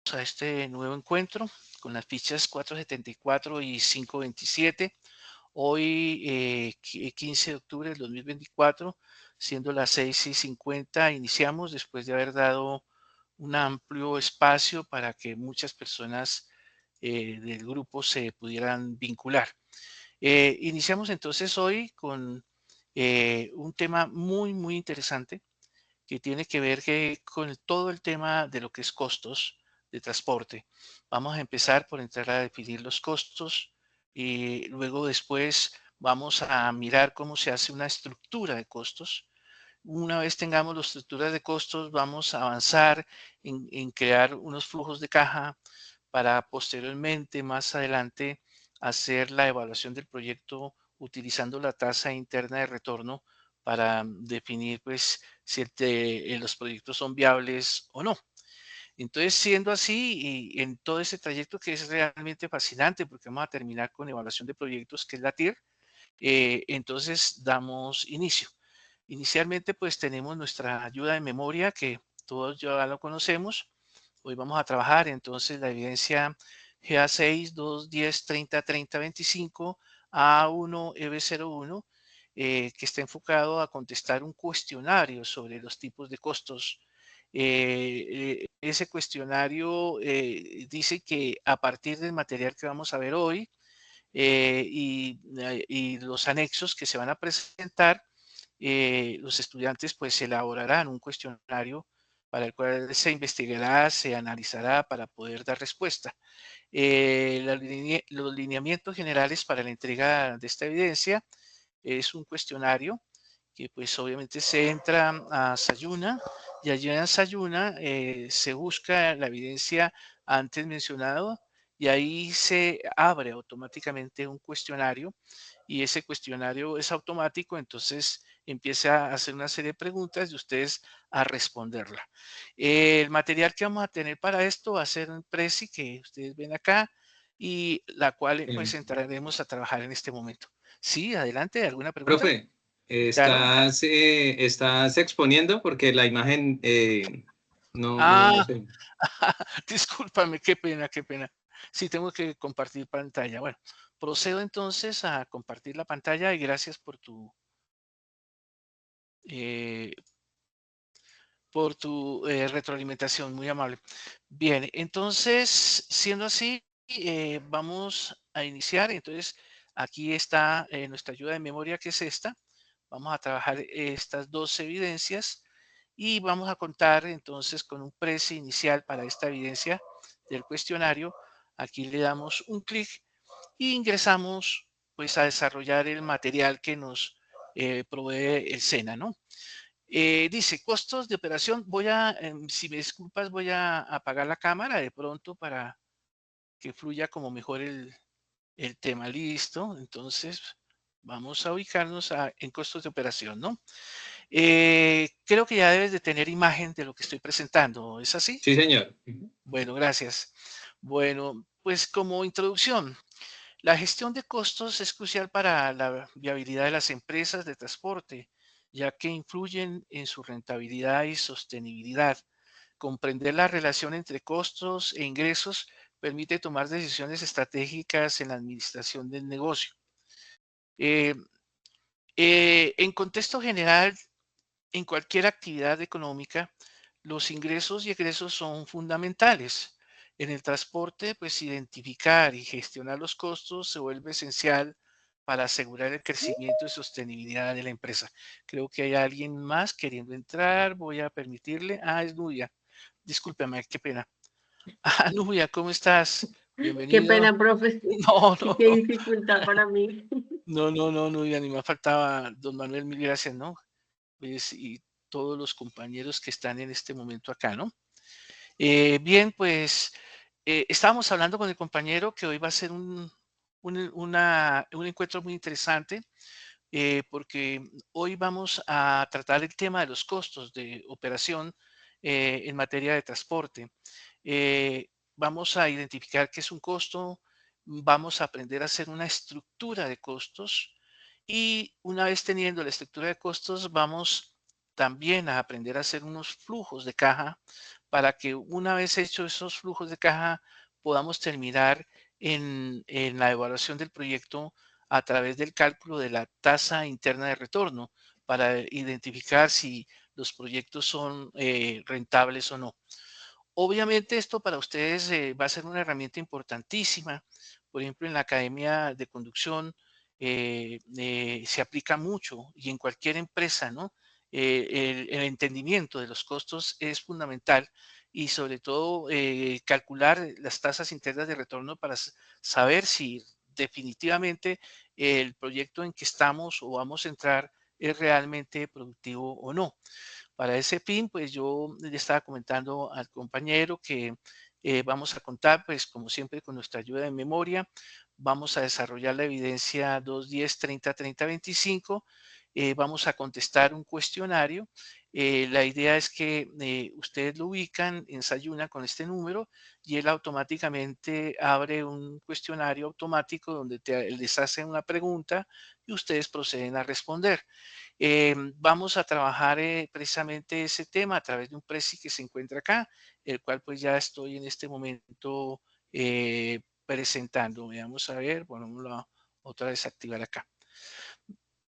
a este nuevo encuentro con las fichas 474 y 527. Hoy, 15 de octubre del 2024, siendo las 6:50, iniciamos después de haber dado un amplio espacio para que muchas personas del grupo se pudieran vincular. Iniciamos entonces hoy con un tema muy, muy interesante que tiene que ver con todo el tema de lo que es costos de transporte. Vamos a empezar por entrar a definir los costos y luego después vamos a mirar cómo se hace una estructura de costos. Una vez tengamos la estructura de costos, vamos a avanzar en crear unos flujos de caja para posteriormente, más adelante, hacer la evaluación del proyecto utilizando la tasa interna de retorno para definir pues si los proyectos son viables o no. Entonces, siendo así, y en todo ese trayecto que es realmente fascinante, porque vamos a terminar con evaluación de proyectos, que es la TIR, entonces damos inicio. Inicialmente, pues tenemos nuestra ayuda de memoria, que todos ya lo conocemos. Hoy vamos a trabajar entonces la evidencia GA6, 2, 10, 30, 30, 25, A1, EB01, que está enfocado a contestar un cuestionario sobre los tipos de costos. Ese cuestionario dice que a partir del material que vamos a ver hoy y los anexos que se van a presentar, los estudiantes pues elaborarán un cuestionario para el cual se investigará, se analizará para poder dar respuesta. Los lineamientos generales para la entrega de esta evidencia es un cuestionario que pues obviamente se entra a Sayuna y allí en Sayuna se busca la evidencia antes mencionado y ahí se abre automáticamente un cuestionario y ese cuestionario es automático, entonces empieza a hacer una serie de preguntas y ustedes a responderla. El material que vamos a tener para esto va a ser un Prezi que ustedes ven acá y la cual pues entraremos a trabajar en este momento. Sí, adelante, ¿alguna pregunta? Profe, Claro. estás exponiendo porque la imagen no Ah, sé. discúlpame, qué pena, qué pena. Sí, tengo que compartir pantalla. Bueno, procedo entonces a compartir la pantalla y gracias eh, por tu retroalimentación, muy amable. Bien, entonces, siendo así, vamos a iniciar. Entonces, aquí está nuestra ayuda de memoria, que es esta. Vamos a trabajar estas dos evidencias y vamos a contar entonces con un precio inicial para esta evidencia del cuestionario. Aquí le damos un clic e ingresamos pues a desarrollar el material que nos provee el SENA, ¿no? Dice, costos de operación. Si me disculpas, voy a apagar la cámara de pronto para que fluya como mejor el tema. Listo. Entonces, vamos a ubicarnos en costos de operación, ¿no? Creo que ya debes de tener imagen de lo que estoy presentando. ¿Es así? Sí, señor. Ujú. Bueno, gracias. Bueno, pues como introducción, la gestión de costos es crucial para la viabilidad de las empresas de transporte, ya que influyen en su rentabilidad y sostenibilidad. Comprender la relación entre costos e ingresos permite tomar decisiones estratégicas en la administración del negocio. Eh, en contexto general, en cualquier actividad económica, los ingresos y egresos son fundamentales. En el transporte, pues identificar y gestionar los costos se vuelve esencial para asegurar el crecimiento y sostenibilidad de la empresa. Creo que hay alguien más queriendo entrar. Voy a permitirle. Ah, es Nubia. Discúlpeme, qué pena. Ah, Nubia, ¿cómo estás? Qué Bienvenido. pena, profe. No, Y no, qué no. dificultad para mí. No, no, no, Nubia, ni me faltaba, don Manuel, mil gracias, ¿no? Pues, y todos los compañeros que están en este momento acá, ¿no? Bien, pues estábamos hablando con el compañero que hoy va a ser un encuentro muy interesante porque hoy vamos a tratar el tema de los costos de operación en materia de transporte. Vamos a identificar qué es un costo, vamos a aprender a hacer una estructura de costos y una vez teniendo la estructura de costos, vamos también a aprender a hacer unos flujos de caja para que una vez hechos esos flujos de caja podamos terminar en la evaluación del proyecto a través del cálculo de la tasa interna de retorno para identificar si los proyectos son rentables o no. Obviamente esto para ustedes va a ser una herramienta importantísima. Por ejemplo, en la Academia de Conducción se aplica mucho y en cualquier empresa, ¿no? El entendimiento de los costos es fundamental y sobre todo calcular las tasas internas de retorno para saber si definitivamente el proyecto en que estamos o vamos a entrar es realmente productivo o no. Para ese fin, pues yo le estaba comentando al compañero que vamos a contar, pues como siempre, con nuestra ayuda de memoria. Vamos a desarrollar la evidencia 210-30-30-25. Vamos a contestar un cuestionario. La idea es que ustedes lo ubican en Sayuna con este número y él automáticamente abre un cuestionario automático donde les hacen una pregunta y ustedes proceden a responder. Vamos a trabajar precisamente ese tema a través de un Prezi que se encuentra acá, el cual pues ya estoy en este momento presentando. Vamos a ver, bueno, vamos a otra vez activar acá.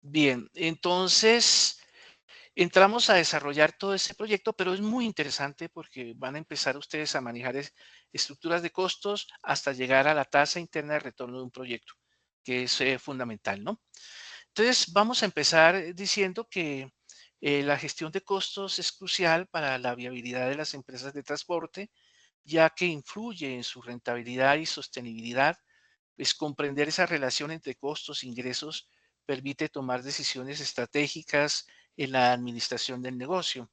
Bien, entonces entramos a desarrollar todo ese proyecto, pero es muy interesante porque van a empezar ustedes a manejar estructuras de costos hasta llegar a la tasa interna de retorno de un proyecto, que es fundamental, ¿no? Entonces, vamos a empezar diciendo que la gestión de costos es crucial para la viabilidad de las empresas de transporte, ya que influye en su rentabilidad y sostenibilidad. Pues comprender esa relación entre costos e ingresos permite tomar decisiones estratégicas en la administración del negocio.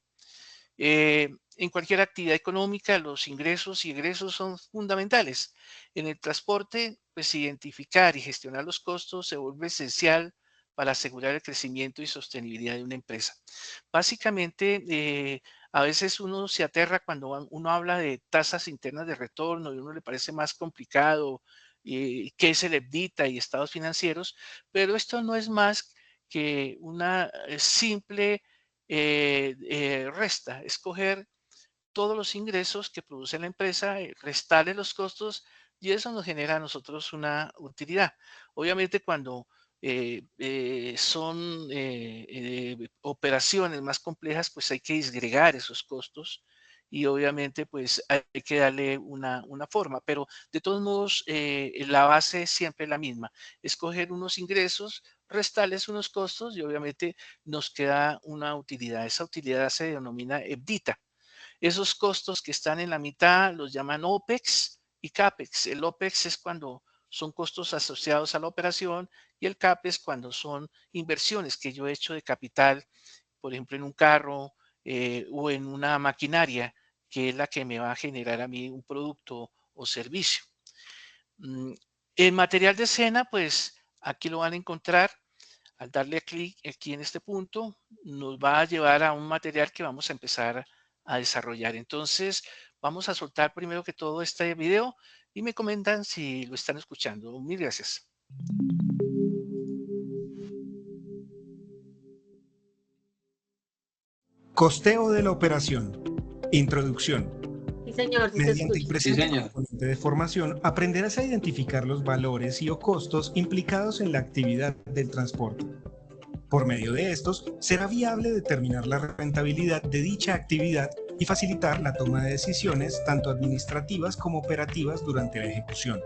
En cualquier actividad económica, los ingresos y egresos son fundamentales. En el transporte, pues identificar y gestionar los costos se vuelve esencial para asegurar el crecimiento y sostenibilidad de una empresa. Básicamente, a veces uno se aterra cuando uno habla de tasas internas de retorno y uno le parece más complicado qué es el EBITDA y estados financieros, pero esto no es más que una simple resta, escoger todos los ingresos que produce la empresa, restarle los costos y eso nos genera a nosotros una utilidad. Obviamente cuando son operaciones más complejas, pues hay que disgregar esos costos y obviamente pues hay que darle una forma, pero de todos modos la base es siempre la misma, escoger unos ingresos, restarles unos costos y obviamente nos queda una utilidad. Esa utilidad se denomina EBITDA. Esos costos que están en la mitad los llaman OPEX y CAPEX. El OPEX es cuando son costos asociados a la operación y el CAPEX cuando son inversiones que yo he hecho de capital, por ejemplo, en un carro o en una maquinaria, que es la que me va a generar a mí un producto o servicio. El material de escena, pues aquí lo van a encontrar. Al darle clic aquí en este punto, nos va a llevar a un material que vamos a empezar a desarrollar. Entonces, vamos a soltar primero que todo este video y me comentan si lo están escuchando. Mil gracias. Costeo de la operación. Introducción. Sí, señor, sí se Mediante el escucha. presente señor. componente de formación, aprenderás a identificar los valores y o costos implicados en la actividad del transporte. Por medio de estos, será viable determinar la rentabilidad de dicha actividad y facilitar la toma de decisiones tanto administrativas como operativas durante la ejecución.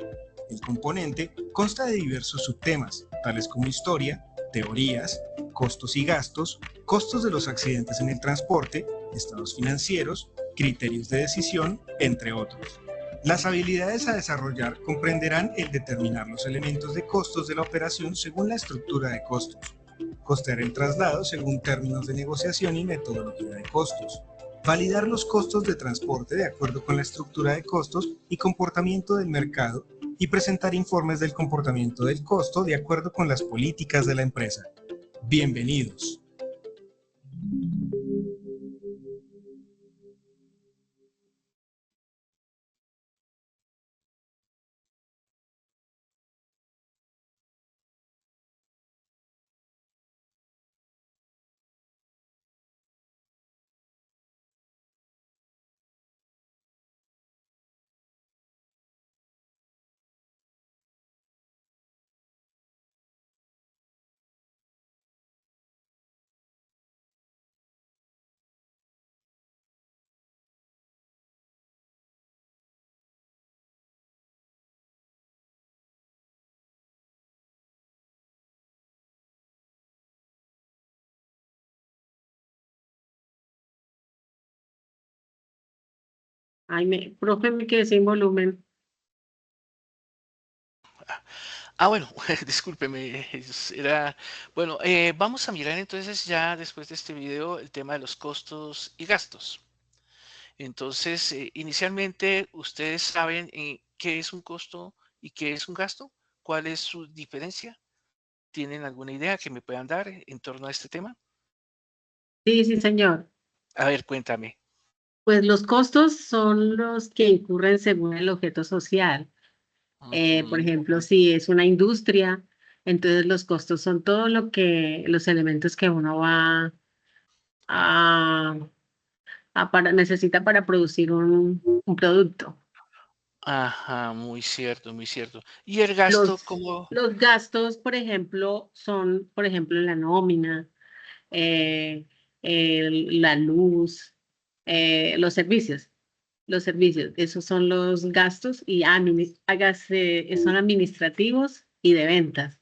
El componente consta de diversos subtemas, tales como historia, teorías, costos y gastos, costos de los accidentes en el transporte, estados financieros, criterios de decisión, entre otros. Las habilidades a desarrollar comprenderán el determinar los elementos de costos de la operación según la estructura de costos, costear el traslado según términos de negociación y metodología de costos, validar los costos de transporte de acuerdo con la estructura de costos y comportamiento del mercado y presentar informes del comportamiento del costo de acuerdo con las políticas de la empresa. Bienvenidos. Ay, profe, me quedé sin volumen. Bueno, discúlpeme, bueno, vamos a mirar entonces ya después de este video el tema de los costos y gastos. Entonces, inicialmente, ¿ustedes saben qué es un costo y qué es un gasto? ¿Cuál es su diferencia? ¿Tienen alguna idea que me puedan dar en torno a este tema? Sí, sí, señor. A ver, cuéntame. Pues los costos son los que incurren según el objeto social. Por Ujú. ejemplo, si es una industria, entonces los costos son todo los elementos que uno va a, necesita para producir un producto. Ajá, muy cierto, muy cierto. ¿Y el gasto Los, cómo? los gastos, por ejemplo, son, por ejemplo, la nómina, eh, la luz, los servicios. Los servicios, esos son los gastos y son administrativos y de ventas.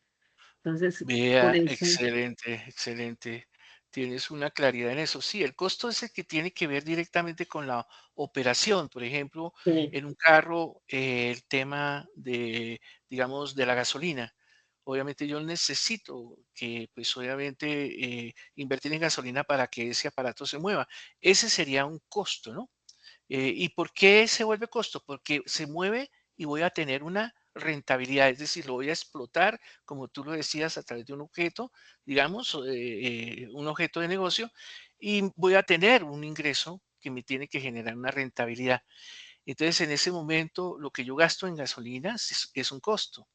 Entonces, por Vea, eso, excelente, excelente. Tienes una claridad en eso. Sí, el costo es el que tiene que ver directamente con la operación. Por ejemplo, sí, en un carro, el tema de, digamos, de la gasolina. Obviamente yo necesito que, pues obviamente, invertir en gasolina para que ese aparato se mueva. Ese sería un costo, ¿no? ¿Y por qué se vuelve costo? Porque se mueve y voy a tener una rentabilidad, es decir, lo voy a explotar, como tú lo decías, a través de un objeto, digamos, un objeto de negocio, y voy a tener un ingreso que me tiene que generar una rentabilidad. Entonces, en ese momento, lo que yo gasto en gasolina es un costo.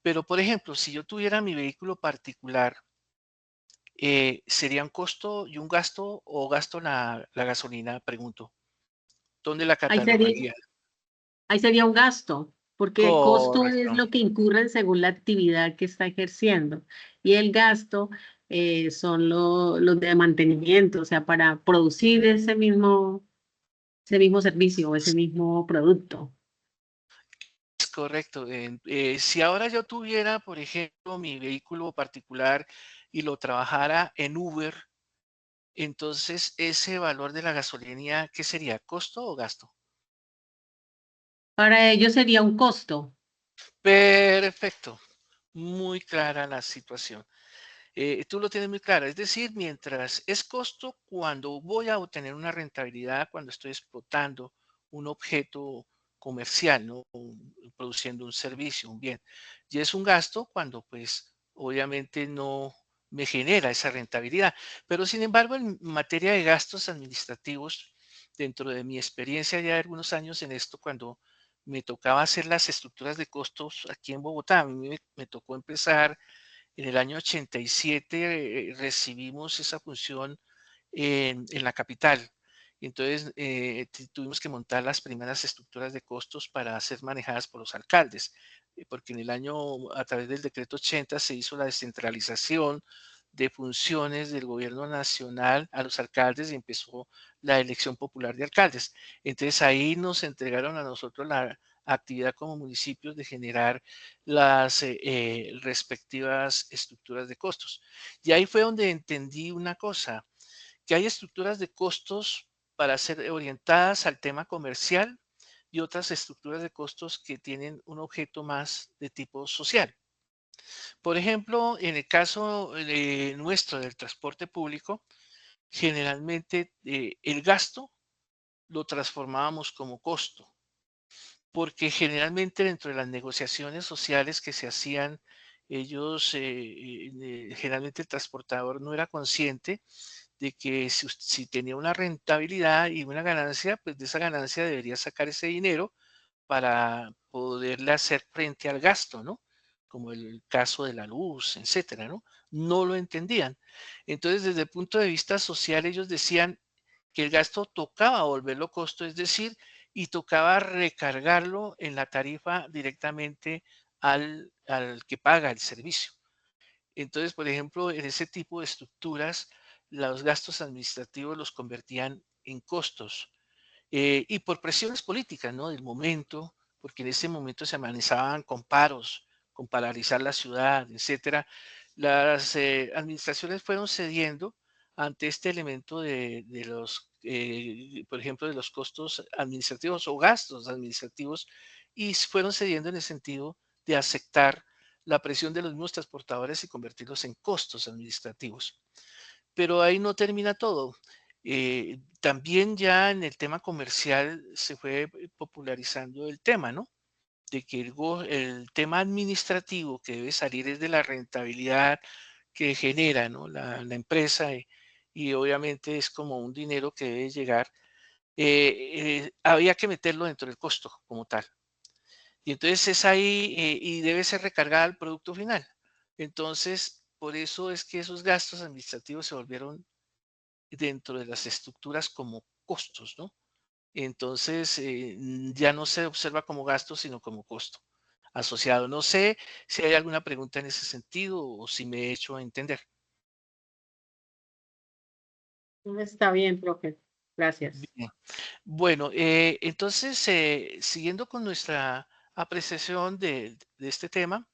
Pero, por ejemplo, si yo tuviera mi vehículo particular, ¿sería un costo y un gasto o gasto la gasolina? Pregunto. ¿Dónde la ahí sería, catalogaría? ahí sería un gasto, porque el costo es Correcto. lo que incurren según la actividad que está ejerciendo. Y el gasto son los de mantenimiento, o sea, para producir ese mismo servicio o ese mismo producto. Es correcto. Si ahora yo tuviera, por ejemplo, mi vehículo particular y lo trabajara en Uber, entonces ese valor de la gasolina, ¿qué sería? ¿Costo o gasto? Para ello sería un costo. Perfecto. Muy clara la situación. Tú lo tienes muy clara. Es decir, mientras es costo cuando voy a obtener una rentabilidad, cuando estoy explotando un objeto comercial, ¿no? Produciendo un servicio, un bien. Y es un gasto cuando, pues, obviamente no me genera esa rentabilidad. Pero, sin embargo, en materia de gastos administrativos, dentro de mi experiencia ya de algunos años en esto, cuando me tocaba hacer las estructuras de costos aquí en Bogotá, a mí me tocó empezar en el año 87 recibimos esa función en la capital. Y entonces tuvimos que montar las primeras estructuras de costos para ser manejadas por los alcaldes, porque en el año, a través del decreto 80, se hizo la descentralización de funciones del gobierno nacional a los alcaldes y empezó la elección popular de alcaldes. Entonces ahí nos entregaron a nosotros la actividad como municipios de generar las respectivas estructuras de costos. Y ahí fue donde entendí una cosa, que hay estructuras de costos para ser orientadas al tema comercial y otras estructuras de costos que tienen un objeto más de tipo social. Por ejemplo, en el caso nuestro del transporte público, generalmente el gasto lo transformábamos como costo, porque generalmente dentro de las negociaciones sociales que se hacían, ellos, generalmente el transportador no era consciente de que si tenía una rentabilidad y una ganancia, pues de esa ganancia debería sacar ese dinero para poderle hacer frente al gasto, ¿no? Como el caso de la luz, etcétera, ¿no? No lo entendían. Entonces, desde el punto de vista social, ellos decían que el gasto tocaba volverlo costo, es decir, y tocaba recargarlo en la tarifa directamente al que paga el servicio. Entonces, por ejemplo, en ese tipo de estructuras, los gastos administrativos los convertían en costos. Y por presiones políticas, ¿no? Del momento, porque en ese momento se amenazaban con paros, con paralizar la ciudad, etcétera. Las administraciones fueron cediendo ante este elemento de los, por ejemplo, de los costos administrativos o gastos administrativos y fueron cediendo en el sentido de aceptar la presión de los mismos transportadores y convertirlos en costos administrativos. Pero ahí no termina todo. También ya en el tema comercial se fue popularizando el tema, ¿no? De que el tema administrativo que debe salir es de la rentabilidad que genera, ¿no? La empresa y obviamente es como un dinero que debe llegar. Había que meterlo dentro del costo como tal. Y entonces es ahí y debe ser recargada al producto final. Entonces, por eso es que esos gastos administrativos se volvieron dentro de las estructuras como costos, ¿no? Entonces, ya no se observa como gasto, sino como costo asociado. No sé si hay alguna pregunta en ese sentido o si me he hecho entender. Está bien, profe. Gracias. Bien. Bueno, entonces, siguiendo con nuestra apreciación de este tema,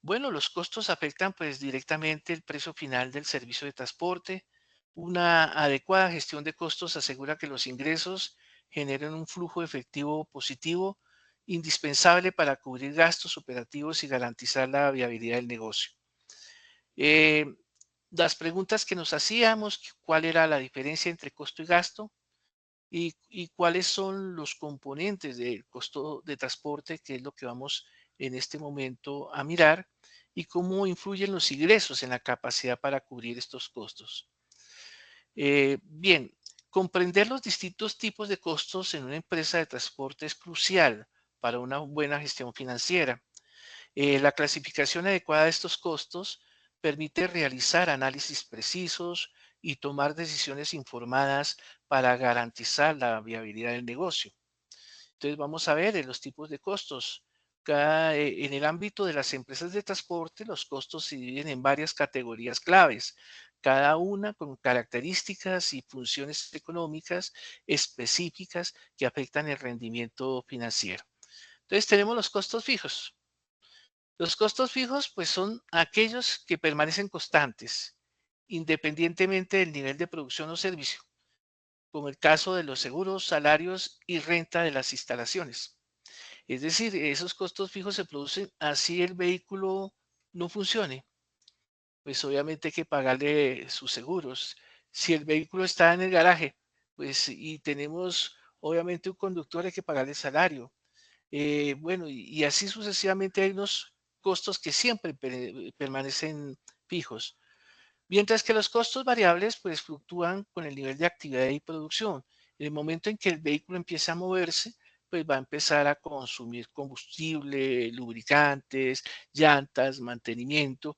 bueno, los costos afectan pues directamente el precio final del servicio de transporte. Una adecuada gestión de costos asegura que los ingresos generen un flujo efectivo positivo indispensable para cubrir gastos operativos y garantizar la viabilidad del negocio. Eh, las preguntas que nos hacíamos, cuál era la diferencia entre costo y gasto y cuáles son los componentes del costo de transporte, que es lo que vamos en este momento a mirar, y cómo influyen los ingresos en la capacidad para cubrir estos costos. Bien, comprender los distintos tipos de costos en una empresa de transporte es crucial para una buena gestión financiera. La clasificación adecuada de estos costos permite realizar análisis precisos y tomar decisiones informadas para garantizar la viabilidad del negocio. Entonces vamos a ver los tipos de costos. En el ámbito de las empresas de transporte, los costos se dividen en varias categorías claves, cada una con características y funciones económicas específicas que afectan el rendimiento financiero. Entonces tenemos los costos fijos. Los costos fijos, pues, son aquellos que permanecen constantes, independientemente del nivel de producción o servicio, como el caso de los seguros, salarios y renta de las instalaciones. Es decir, esos costos fijos se producen así el vehículo no funcione, pues obviamente hay que pagarle sus seguros. Si el vehículo está en el garaje, pues y tenemos obviamente un conductor, hay que pagarle salario. Bueno, y así sucesivamente hay unos costos que siempre permanecen fijos, mientras que los costos variables pues fluctúan con el nivel de actividad y producción. En el momento en que el vehículo empieza a moverse, pues va a empezar a consumir combustible, lubricantes, llantas, mantenimiento,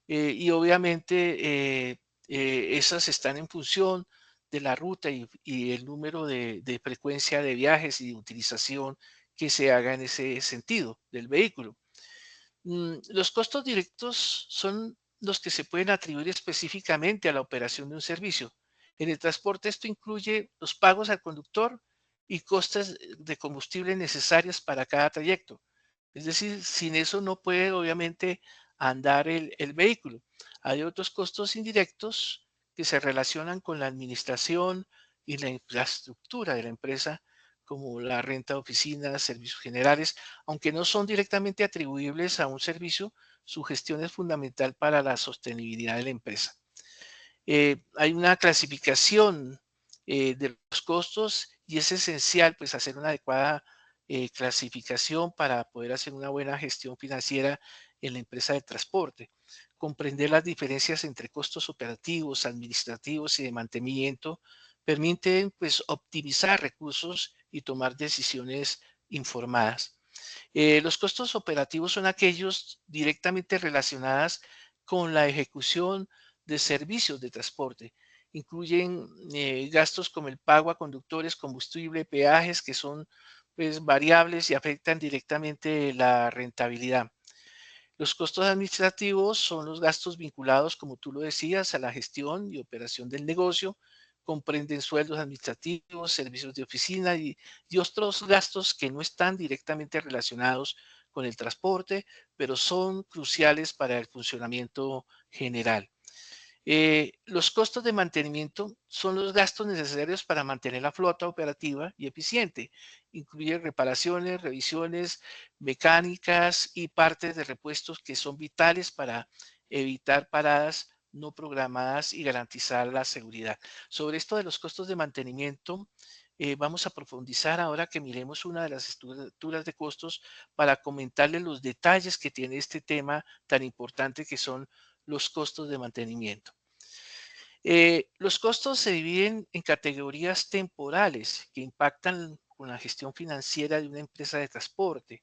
y obviamente esas están en función de la ruta y el número de frecuencia de viajes y de utilización que se haga en ese sentido del vehículo. Los costos directos son los que se pueden atribuir específicamente a la operación de un servicio. En el transporte esto incluye los pagos al conductor y costes de combustible necesarias para cada trayecto. Es decir, sin eso no puede obviamente andar el vehículo. Hay otros costos indirectos que se relacionan con la administración y la infraestructura de la empresa, como la renta de oficinas, servicios generales, aunque no son directamente atribuibles a un servicio, su gestión es fundamental para la sostenibilidad de la empresa. Hay una clasificación de los costos y es esencial pues hacer una adecuada clasificación para poder hacer una buena gestión financiera en la empresa de transporte. Comprender las diferencias entre costos operativos, administrativos y de mantenimiento permiten pues optimizar recursos y tomar decisiones informadas. Los costos operativos son aquellos directamente relacionados con la ejecución de servicios de transporte. Incluyen gastos como el pago a conductores, combustible, peajes, que son pues, variables y afectan directamente la rentabilidad. Los costos administrativos son los gastos vinculados, como tú lo decías, a la gestión y operación del negocio. Comprenden sueldos administrativos, servicios de oficina y otros gastos que no están directamente relacionados con el transporte, pero son cruciales para el funcionamiento general. Los costos de mantenimiento son los gastos necesarios para mantener la flota operativa y eficiente. Incluye reparaciones, revisiones mecánicas y partes de repuestos que son vitales para evitar paradas no programadas y garantizar la seguridad. Sobre esto de los costos de mantenimiento, vamos a profundizar ahora que miremos una de las estructuras de costos para comentarles los detalles que tiene este tema tan importante que son los costos de mantenimiento. Los costos se dividen en categorías temporales que impactan con la gestión financiera de una empresa de transporte.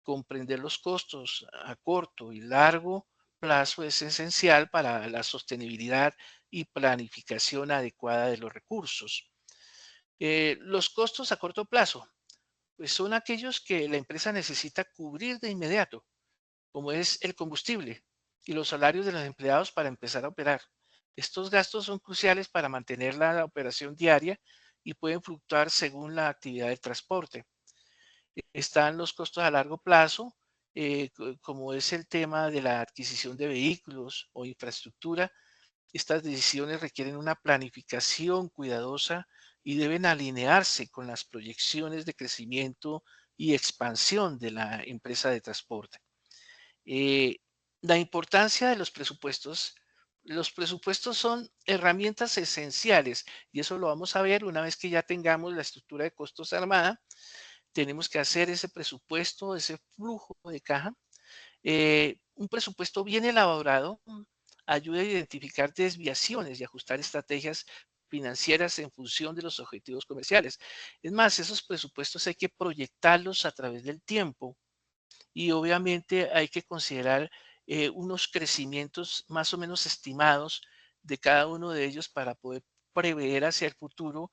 Comprender los costos a corto y largo plazo es esencial para la sostenibilidad y planificación adecuada de los recursos. Los costos a corto plazo, pues son aquellos que la empresa necesita cubrir de inmediato, como es el combustible y los salarios de los empleados para empezar a operar. Estos gastos son cruciales para mantener la operación diaria y pueden fluctuar según la actividad del transporte. Están los costos a largo plazo, como es el tema de la adquisición de vehículos o infraestructura. Estas decisiones requieren una planificación cuidadosa y deben alinearse con las proyecciones de crecimiento y expansión de la empresa de transporte. Eh, la importancia de los presupuestos son herramientas esenciales y eso lo vamos a ver una vez que ya tengamos la estructura de costos armada. Tenemos que hacer ese presupuesto, ese flujo de caja. Un presupuesto bien elaborado ayuda a identificar desviaciones y ajustar estrategias financieras en función de los objetivos comerciales. Es más, esos presupuestos hay que proyectarlos a través del tiempo y obviamente hay que considerar unos crecimientos más o menos estimados de cada uno de ellos para poder prever hacia el futuro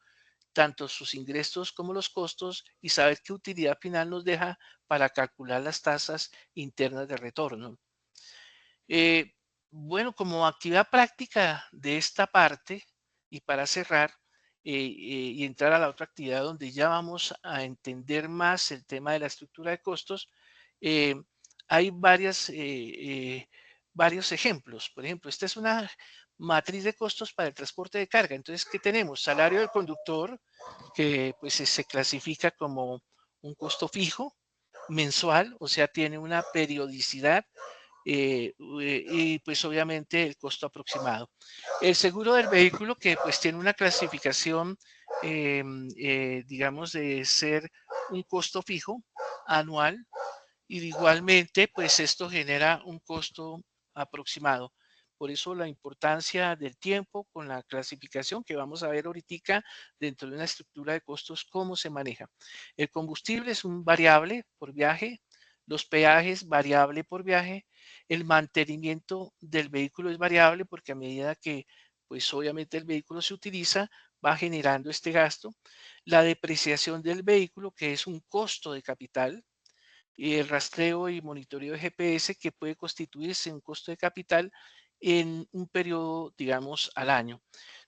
tanto sus ingresos como los costos y saber qué utilidad final nos deja para calcular las tasas internas de retorno. Eh, bueno, como actividad práctica de esta parte y para cerrar y entrar a la otra actividad donde ya vamos a entender más el tema de la estructura de costos, eh, hay varios ejemplos. Por ejemplo, esta es una matriz de costos para el transporte de carga. Entonces, ¿qué tenemos? Salario del conductor, que pues se clasifica como un costo fijo mensual, o sea, tiene una periodicidad y pues obviamente el costo aproximado. El seguro del vehículo que pues tiene una clasificación, digamos, de ser un costo fijo anual y igualmente pues esto genera un costo aproximado. Por eso la importancia del tiempo con la clasificación que vamos a ver ahorita dentro de una estructura de costos, cómo se maneja. El combustible es un variable por viaje, los peajes variable por viaje, el mantenimiento del vehículo es variable porque a medida que pues obviamente el vehículo se utiliza, va generando este gasto. La depreciación del vehículo, que es un costo de capital, y el rastreo y monitoreo de GPS que puede constituirse un costo de capital en un periodo, digamos, al año.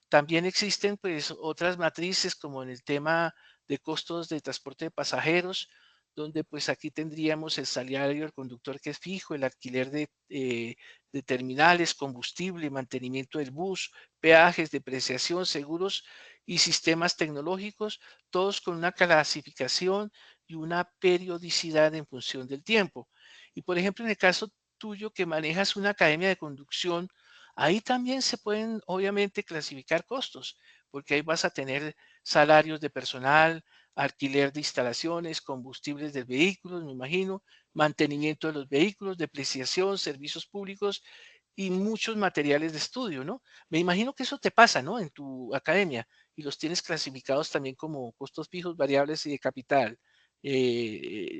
También existen pues otras matrices como en el tema de costos de transporte de pasajeros, donde pues aquí tendríamos el salario del conductor que es fijo, el alquiler de terminales, combustible, mantenimiento del bus, peajes, depreciación, seguros y sistemas tecnológicos, todos con una clasificación y una periodicidad en función del tiempo. Y por ejemplo, en el caso tuyo que manejas una academia de conducción, ahí también se pueden obviamente clasificar costos, porque ahí vas a tener salarios de personal, alquiler de instalaciones, combustibles de vehículos, me imagino, mantenimiento de los vehículos, depreciación, servicios públicos y muchos materiales de estudio, ¿no? Me imagino que eso te pasa, ¿no? En tu academia y los tienes clasificados también como costos fijos, variables y de capital.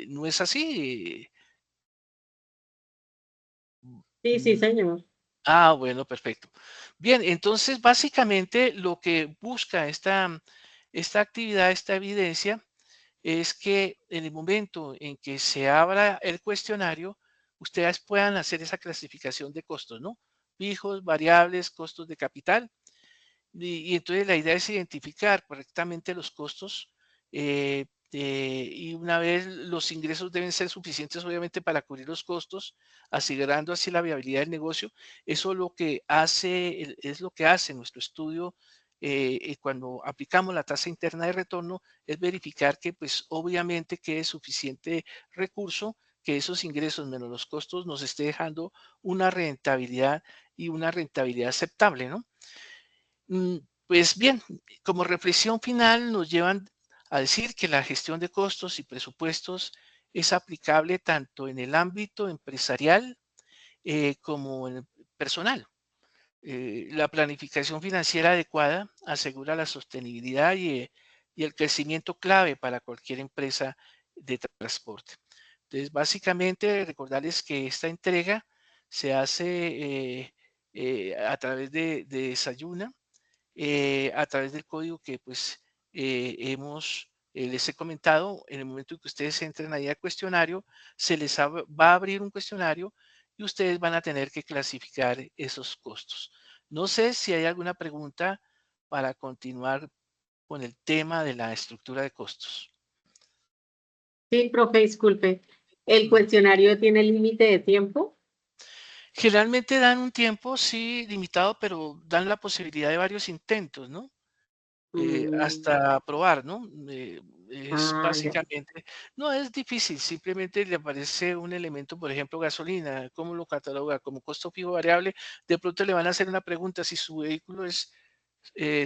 ¿No es así? Sí, sí, señor. Ah, bueno, perfecto. Bien, entonces básicamente lo que busca esta actividad, esta evidencia, es que en el momento en que se abra el cuestionario, ustedes puedan hacer esa clasificación de costos, ¿no? Fijos, variables, costos de capital. Y entonces la idea es identificar correctamente los costos, y una vez los ingresos deben ser suficientes, obviamente, para cubrir los costos, asegurando así la viabilidad del negocio. Eso es lo que hace nuestro estudio cuando aplicamos la tasa interna de retorno, es verificar que, pues, obviamente, que es suficiente recurso, que esos ingresos menos los costos nos esté dejando una rentabilidad y una rentabilidad aceptable, ¿no? Pues bien, como reflexión final nos llevan a decir que la gestión de costos y presupuestos es aplicable tanto en el ámbito empresarial como en el personal. La planificación financiera adecuada asegura la sostenibilidad y el crecimiento clave para cualquier empresa de transporte. Entonces, básicamente, recordarles que esta entrega se hace a través de Desayuna, a través del código que pues les he comentado. En el momento en que ustedes entren ahí al cuestionario, va a abrir un cuestionario y ustedes van a tener que clasificar esos costos. No sé si hay alguna pregunta para continuar con el tema de la estructura de costos. Sí, profe, disculpe. ¿El cuestionario tiene límite de tiempo? Generalmente dan un tiempo, sí, limitado, pero dan la posibilidad de varios intentos, ¿no? Hasta probar, ¿no? Es Ya. básicamente, no es difícil, simplemente le aparece un elemento, por ejemplo, gasolina, ¿cómo lo cataloga? Como costo fijo variable, de pronto le van a hacer una pregunta si su vehículo es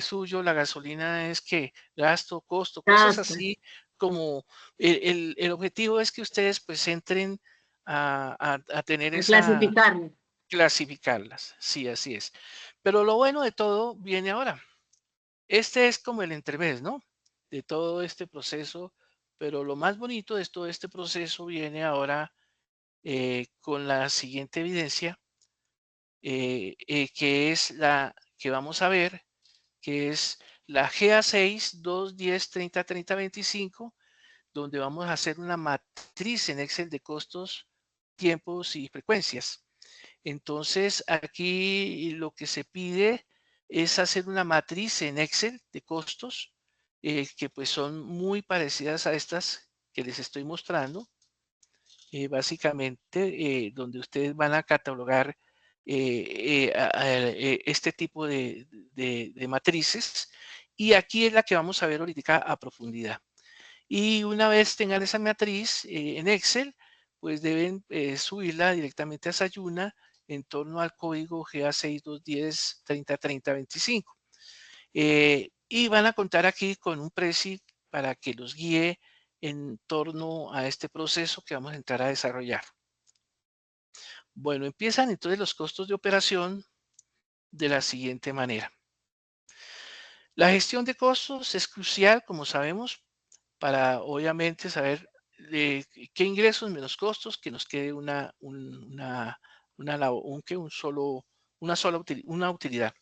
suyo, la gasolina es que gasto, costo, cosas Gasto. así, como el objetivo es que ustedes pues entren a tener esa, Clasificarlo. clasificarlas, sí, así es. Pero lo bueno de todo viene ahora. Este es como el entremés, ¿no? De todo este proceso, pero lo más bonito de todo este proceso viene ahora con la siguiente evidencia, que es la que vamos a ver, que es la GA6 2 10 30 30 25, donde vamos a hacer una matriz en Excel de costos, tiempos y frecuencias. Entonces, aquí lo que se pide es hacer una matriz en Excel de costos, que pues son muy parecidas a estas que les estoy mostrando. Básicamente, donde ustedes van a catalogar este tipo de matrices. Y aquí es la que vamos a ver ahorita a profundidad. Y una vez tengan esa matriz en Excel, pues deben subirla directamente a Sayuna en torno al código GA6210 303025. Y van a contar aquí con un Prezi para que los guíe en torno a este proceso que vamos a entrar a desarrollar. Bueno, empiezan entonces los costos de operación de la siguiente manera. La gestión de costos es crucial, como sabemos, para obviamente saber de qué ingresos menos costos, que nos quede una sola utilidad.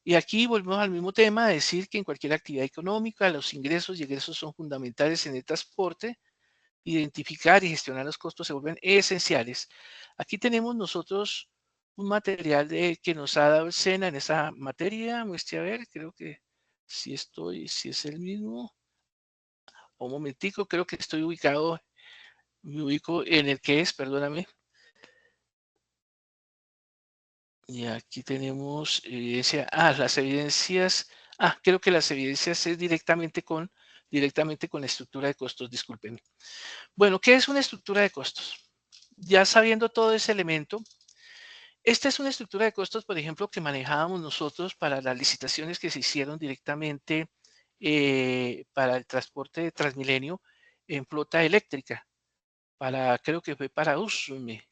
Y aquí volvemos al mismo tema, de decir que en cualquier actividad económica los ingresos y egresos son fundamentales en el transporte. Identificar y gestionar los costos se vuelven esenciales. Aquí tenemos nosotros un material que nos ha dado el SENA en esa materia. Muestre a ver, creo que si es el mismo. Un momentico, creo que me ubico en el que es, perdóname. Y aquí tenemos evidencia, las evidencias, creo que las evidencias es directamente con la estructura de costos, discúlpenme. Bueno, ¿qué es una estructura de costos? Ya sabiendo todo ese elemento, esta es una estructura de costos, por ejemplo, que manejábamos nosotros para las licitaciones que se hicieron directamente para el transporte de Transmilenio en flota eléctrica. Creo que fue para Usme.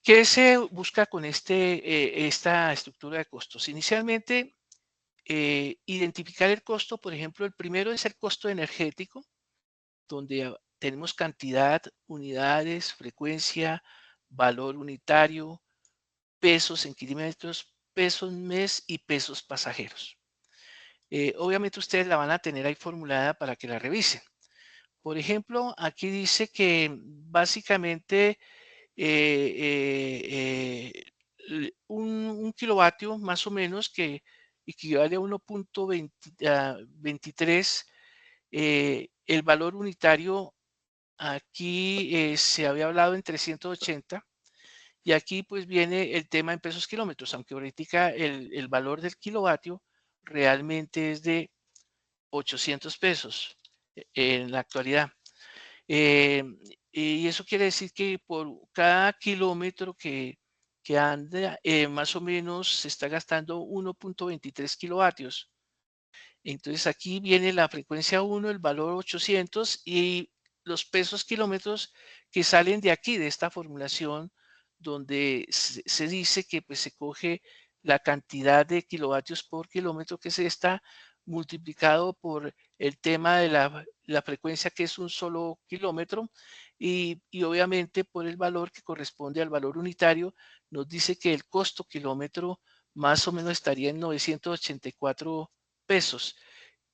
¿Qué se busca con esta estructura de costos? Inicialmente, identificar el costo. Por ejemplo, el primero es el costo energético, donde tenemos cantidad, unidades, frecuencia, valor unitario, pesos en kilómetros, pesos mes y pesos pasajeros. Obviamente ustedes la van a tener ahí formulada para que la revisen. Por ejemplo, aquí dice que básicamente un kilovatio más o menos que equivale a 1.23 el valor unitario aquí se había hablado en 380 y aquí pues viene el tema en pesos kilómetros, aunque ahorita el valor del kilovatio realmente es de 800 pesos en la actualidad. Y eso quiere decir que por cada kilómetro que anda, más o menos se está gastando 1.23 kilovatios. Entonces aquí viene la frecuencia 1, el valor 800 y los pesos kilómetros que salen de aquí, de esta formulación, donde se dice que pues, se coge la cantidad de kilovatios por kilómetro que se está multiplicado por el tema de la frecuencia que es un solo kilómetro y obviamente por el valor que corresponde al valor unitario, nos dice que el costo kilómetro más o menos estaría en 984 pesos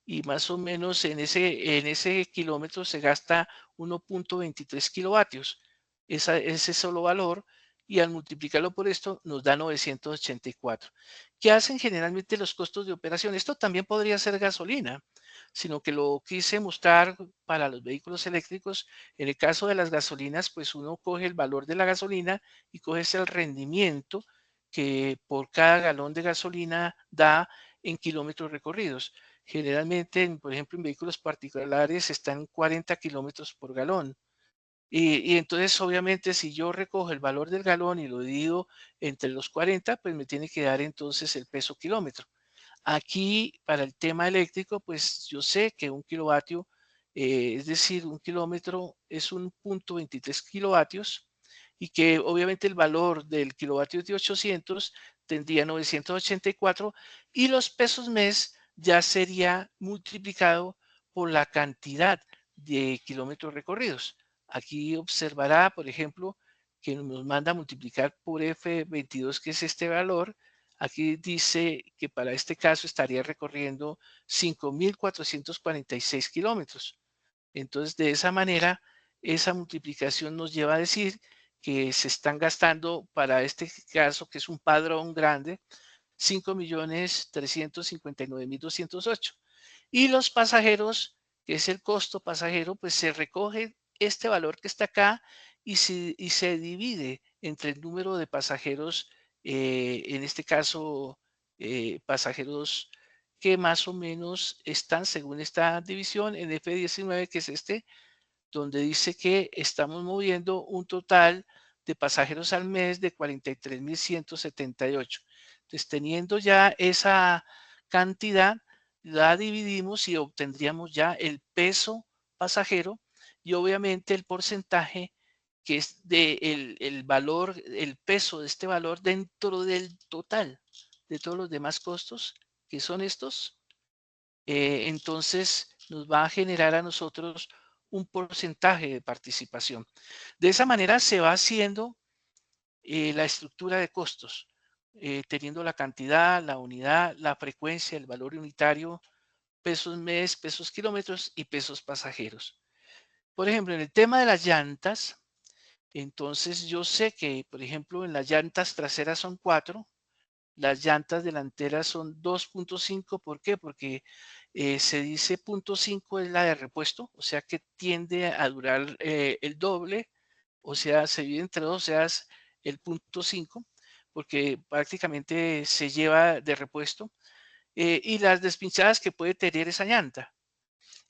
y más o menos en ese kilómetro se gasta 1.23 kilovatios, ese solo valor, y al multiplicarlo por esto nos da 984. ¿Qué hacen generalmente los costos de operación? Esto también podría ser gasolina, sino que lo quise mostrar para los vehículos eléctricos. En el caso de las gasolinas, pues uno coge el valor de la gasolina y coge el rendimiento que por cada galón de gasolina da en kilómetros recorridos. Generalmente, por ejemplo, en vehículos particulares están 40 kilómetros por galón. Y entonces, obviamente, si yo recojo el valor del galón y lo divido entre los 40, pues me tiene que dar entonces el peso kilómetro. Aquí, para el tema eléctrico, pues yo sé que un kilovatio, es decir, un kilómetro es un 0.23 kilovatios y que obviamente el valor del kilovatio es de 800, tendría 984 y los pesos mes ya sería multiplicado por la cantidad de kilómetros recorridos. Aquí observará, por ejemplo, que nos manda a multiplicar por F22, que es este valor. Aquí dice que para este caso estaría recorriendo 5.446 kilómetros. Entonces, de esa manera, esa multiplicación nos lleva a decir que se están gastando para este caso, que es un padrón grande, 5.359.208. Y los pasajeros, que es el costo pasajero, pues se recoge este valor que está acá y se divide entre el número de pasajeros, en este caso, pasajeros que más o menos están según esta división en F19, que es este, donde dice que estamos moviendo un total de pasajeros al mes de 43.178. Entonces, teniendo ya esa cantidad, la dividimos y obtendríamos ya el peso pasajero y obviamente el porcentaje que es el valor, el peso de este valor dentro del total de todos los demás costos, que son estos. Entonces nos va a generar a nosotros un porcentaje de participación. De esa manera se va haciendo la estructura de costos, teniendo la cantidad, la unidad, la frecuencia, el valor unitario, pesos mes, pesos kilómetros y pesos pasajeros. Por ejemplo, en el tema de las llantas, entonces yo sé que, por ejemplo, en las llantas traseras son 4, las llantas delanteras son 2.5. ¿Por qué? Porque se dice 0.5 es la de repuesto, o sea que tiende a durar el doble, o sea, se divide entre dos, o sea, es el 0.5, porque prácticamente se lleva de repuesto, y las despinchadas que puede tener esa llanta.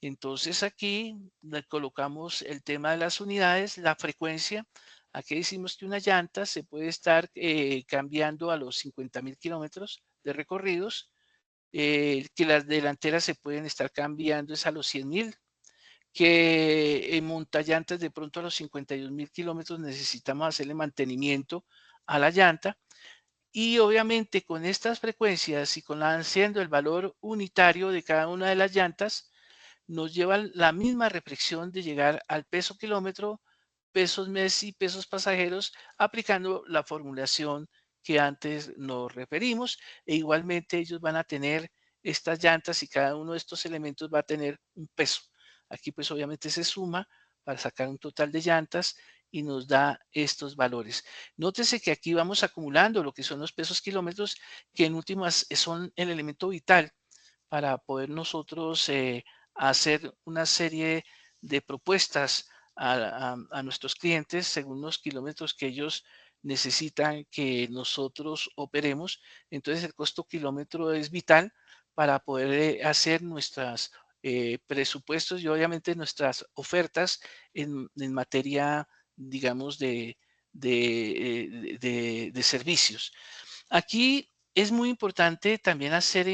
Entonces aquí le colocamos el tema de las unidades, la frecuencia. Aquí decimos que una llanta se puede estar cambiando a los 50.000 kilómetros de recorridos, que las delanteras se pueden estar cambiando es a los 100.000, que en montallantas de pronto a los 52.000 kilómetros necesitamos hacerle mantenimiento a la llanta. Y obviamente con estas frecuencias y haciendo el valor unitario de cada una de las llantas, nos lleva la misma reflexión de llegar al peso kilómetro, pesos mes y pesos pasajeros, aplicando la formulación que antes nos referimos, e igualmente ellos van a tener estas llantas y cada uno de estos elementos va a tener un peso. Aquí pues obviamente se suma para sacar un total de llantas y nos da estos valores. Nótese que aquí vamos acumulando lo que son los pesos kilómetros, que en últimas son el elemento vital para poder nosotros a hacer una serie de propuestas a nuestros clientes según los kilómetros que ellos necesitan que nosotros operemos. Entonces el costo kilómetro es vital para poder hacer nuestros presupuestos y obviamente nuestras ofertas en materia, digamos, de servicios. Aquí es muy importante también caer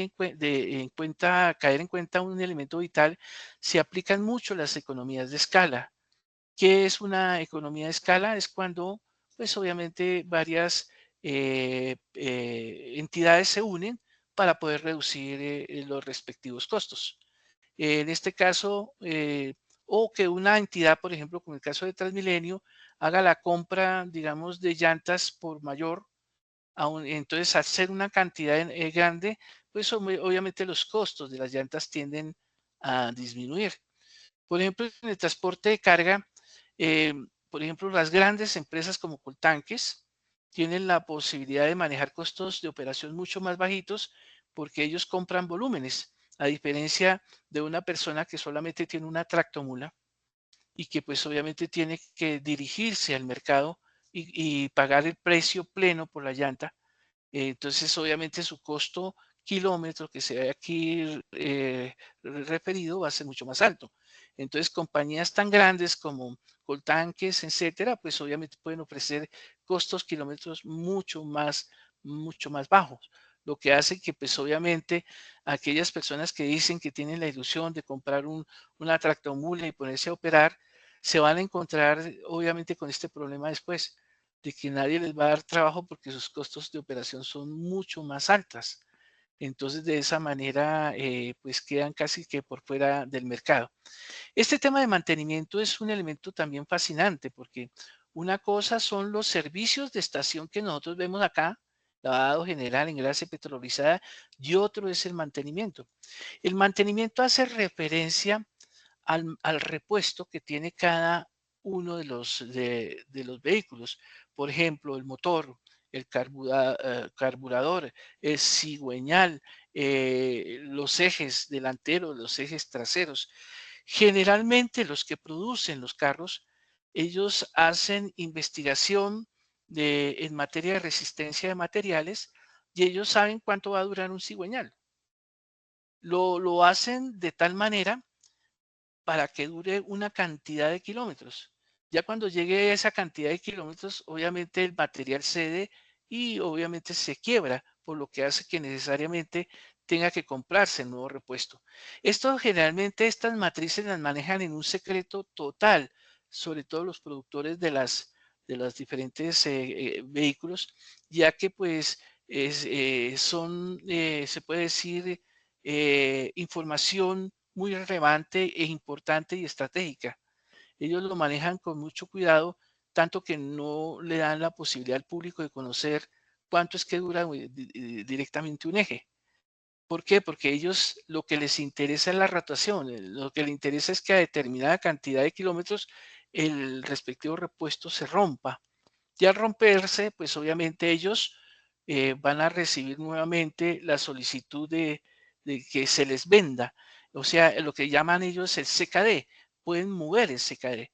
en cuenta un elemento vital. Se aplican mucho las economías de escala. ¿Qué es una economía de escala? Es cuando, pues obviamente, varias entidades se unen para poder reducir los respectivos costos. En este caso, o que una entidad, por ejemplo, como el caso de Transmilenio, haga la compra, digamos, de llantas por mayor. Entonces, al ser una cantidad grande, pues obviamente los costos de las llantas tienden a disminuir. Por ejemplo, en el transporte de carga, por ejemplo, las grandes empresas como Coltanques tienen la posibilidad de manejar costos de operación mucho más bajitos porque ellos compran volúmenes, a diferencia de una persona que solamente tiene una tractomula y que pues obviamente tiene que dirigirse al mercado y pagar el precio pleno por la llanta. Entonces, obviamente, su costo kilómetro que se ve aquí referido va a ser mucho más alto. Entonces, compañías tan grandes como Coltanques, etcétera, pues obviamente pueden ofrecer costos kilómetros mucho más bajos. Lo que hace que, pues obviamente, aquellas personas que dicen que tienen la ilusión de comprar una tractomula y ponerse a operar, se van a encontrar, obviamente, con este problema después de que nadie les va a dar trabajo porque sus costos de operación son mucho más altas. Entonces, de esa manera, pues quedan casi que por fuera del mercado. Este tema de mantenimiento es un elemento también fascinante porque una cosa son los servicios de estación que nosotros vemos acá, lavado general, engrase, petrolizada, y otro es el mantenimiento. El mantenimiento hace referencia al repuesto que tiene cada uno de los vehículos. Por ejemplo, el motor, el carburador, el cigüeñal, los ejes delanteros, los ejes traseros. Generalmente los que producen los carros, ellos hacen investigación en materia de resistencia de materiales y ellos saben cuánto va a durar un cigüeñal. Lo hacen de tal manera para que dure una cantidad de kilómetros. Ya cuando llegue a esa cantidad de kilómetros, obviamente el material cede y obviamente se quiebra, por lo que hace que necesariamente tenga que comprarse el nuevo repuesto. Esto generalmente, estas matrices las manejan en un secreto total, sobre todo los productores de los diferentes vehículos, ya que pues se puede decir, información muy relevante e importante y estratégica. Ellos lo manejan con mucho cuidado, tanto que no le dan la posibilidad al público de conocer cuánto es que dura directamente un eje. ¿Por qué? Porque ellos lo que les interesa es la rotación, lo que les interesa es que a determinada cantidad de kilómetros el respectivo repuesto se rompa. Y al romperse, pues obviamente ellos van a recibir nuevamente la solicitud de que se les venda. O sea, lo que llaman ellos el CKD. Pueden mover el CKD.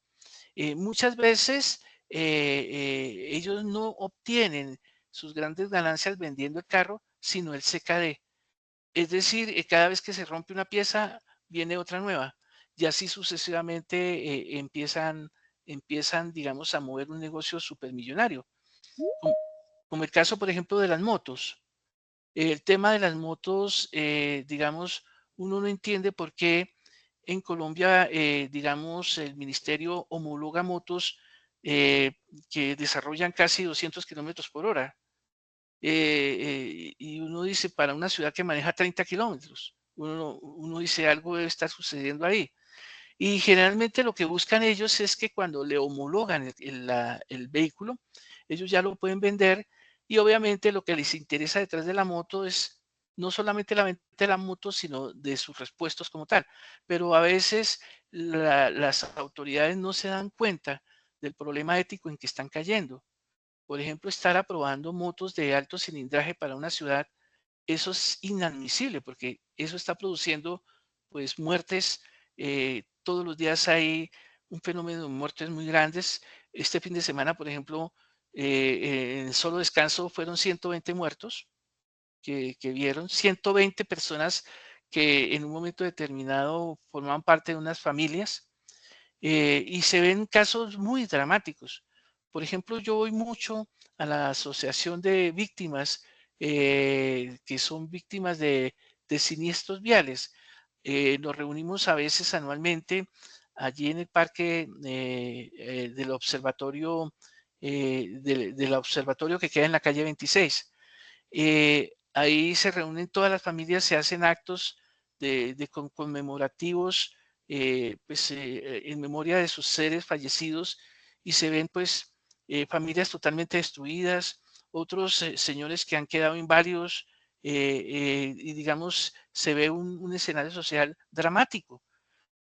Muchas veces ellos no obtienen sus grandes ganancias vendiendo el carro, sino el CKD. Es decir, cada vez que se rompe una pieza, viene otra nueva. Y así sucesivamente empiezan, digamos, a mover un negocio supermillonario. Como el caso, por ejemplo, de las motos. El tema de las motos, digamos, uno no entiende por qué en Colombia, digamos, el ministerio homologa motos que desarrollan casi 200 kilómetros por hora. Y uno dice, para una ciudad que maneja 30 kilómetros, uno dice, algo debe estar sucediendo ahí. Y generalmente lo que buscan ellos es que cuando le homologan el vehículo, ellos ya lo pueden vender y obviamente lo que les interesa detrás de la moto es no solamente la venta de la moto, sino de sus repuestos como tal. Pero a veces las autoridades no se dan cuenta del problema ético en que están cayendo. Por ejemplo, estar aprobando motos de alto cilindraje para una ciudad, eso es inadmisible porque eso está produciendo pues muertes todos los días hay un fenómeno de muertes muy grandes. Este fin de semana, por ejemplo, en solo descanso fueron 120 muertos que vieron, 120 personas que en un momento determinado formaban parte de unas familias, y se ven casos muy dramáticos. Por ejemplo, yo voy mucho a la Asociación de Víctimas, que son víctimas de siniestros viales. Nos reunimos a veces anualmente allí en el parque del observatorio, del observatorio que queda en la calle 26. Ahí se reúnen todas las familias, se hacen actos conmemorativos, pues, en memoria de sus seres fallecidos, y se ven pues familias totalmente destruidas, otros señores que han quedado inválidos, y digamos, se ve un escenario social dramático.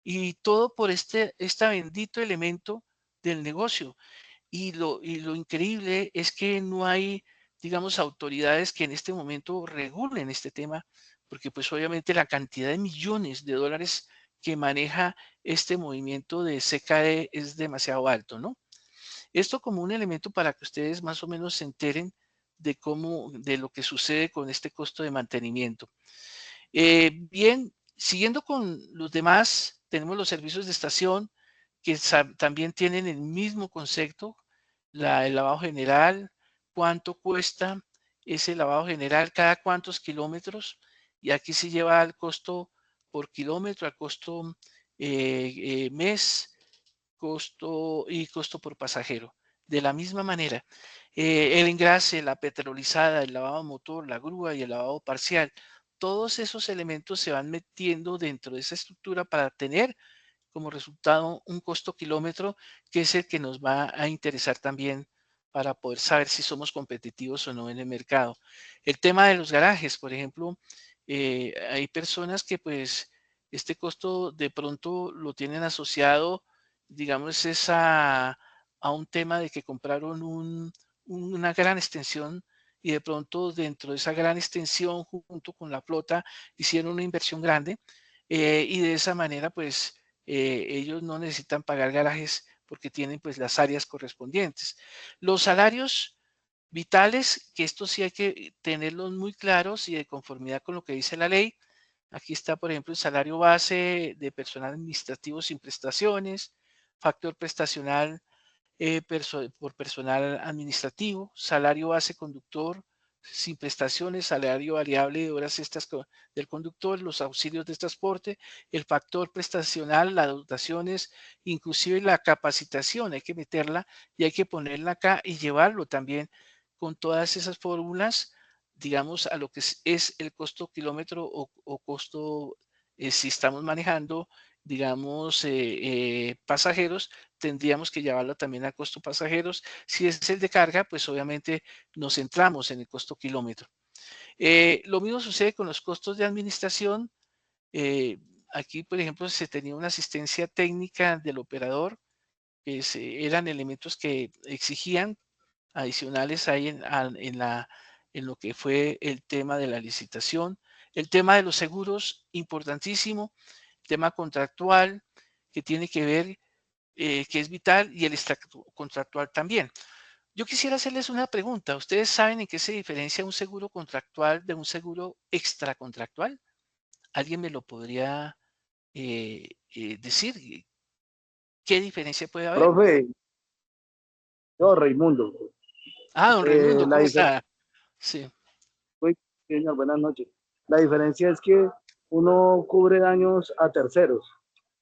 Y todo por este bendito elemento del negocio. Y lo increíble es que no hay, digamos, autoridades que en este momento regulen este tema, porque pues obviamente la cantidad de millones de dólares que maneja este movimiento de CKE es demasiado alto, ¿no? Esto como un elemento para que ustedes más o menos se enteren de lo que sucede con este costo de mantenimiento. Bien, siguiendo con los demás, tenemos los servicios de estación que también tienen el mismo concepto, el lavado general, cuánto cuesta ese lavado general, cada cuántos kilómetros, y aquí se lleva al costo por kilómetro, al costo mes, costo y costo por pasajero. De la misma manera, el engrase, la petrolizada, el lavado motor, la grúa y el lavado parcial, todos esos elementos se van metiendo dentro de esa estructura para tener como resultado un costo kilómetro, que es el que nos va a interesar también para poder saber si somos competitivos o no en el mercado. El tema de los garajes, por ejemplo, hay personas que pues este costo de pronto lo tienen asociado, digamos, a un tema de que compraron una gran extensión y de pronto dentro de esa gran extensión junto con la flota hicieron una inversión grande, y de esa manera pues ellos no necesitan pagar garajes porque tienen pues las áreas correspondientes. Los salarios vitales, que esto sí hay que tenerlos muy claros y de conformidad con lo que dice la ley. Aquí está, por ejemplo, el salario base de personal administrativo sin prestaciones, factor prestacional por personal administrativo, salario base conductor sin prestaciones, salario variable de horas extras del conductor, los auxilios de transporte, el factor prestacional, las dotaciones, inclusive la capacitación, hay que meterla y hay que ponerla acá y llevarlo también con todas esas fórmulas, digamos, a lo que es el costo kilómetro o costo, si estamos manejando, digamos, pasajeros, tendríamos que llevarlo también a costo pasajeros. Si es el de carga, pues obviamente nos centramos en el costo kilómetro. Lo mismo sucede con los costos de administración. Eh, Aquí, por ejemplo, se tenía una asistencia técnica del operador, que eran elementos que exigían adicionales ahí en lo que fue el tema de la licitación. El tema de los seguros, importantísimo. El tema contractual, que tiene que ver, que es vital, y el extracontractual también. Yo quisiera hacerles una pregunta. ¿Ustedes saben en qué se diferencia un seguro contractual de un seguro extracontractual? ¿Alguien me lo podría decir? ¿Qué diferencia puede haber? Profe, yo, Raimundo. Don Raimundo, La ¿cómo diferencia, está? Sí. señor, buenas noches. La diferencia es que uno cubre daños a terceros,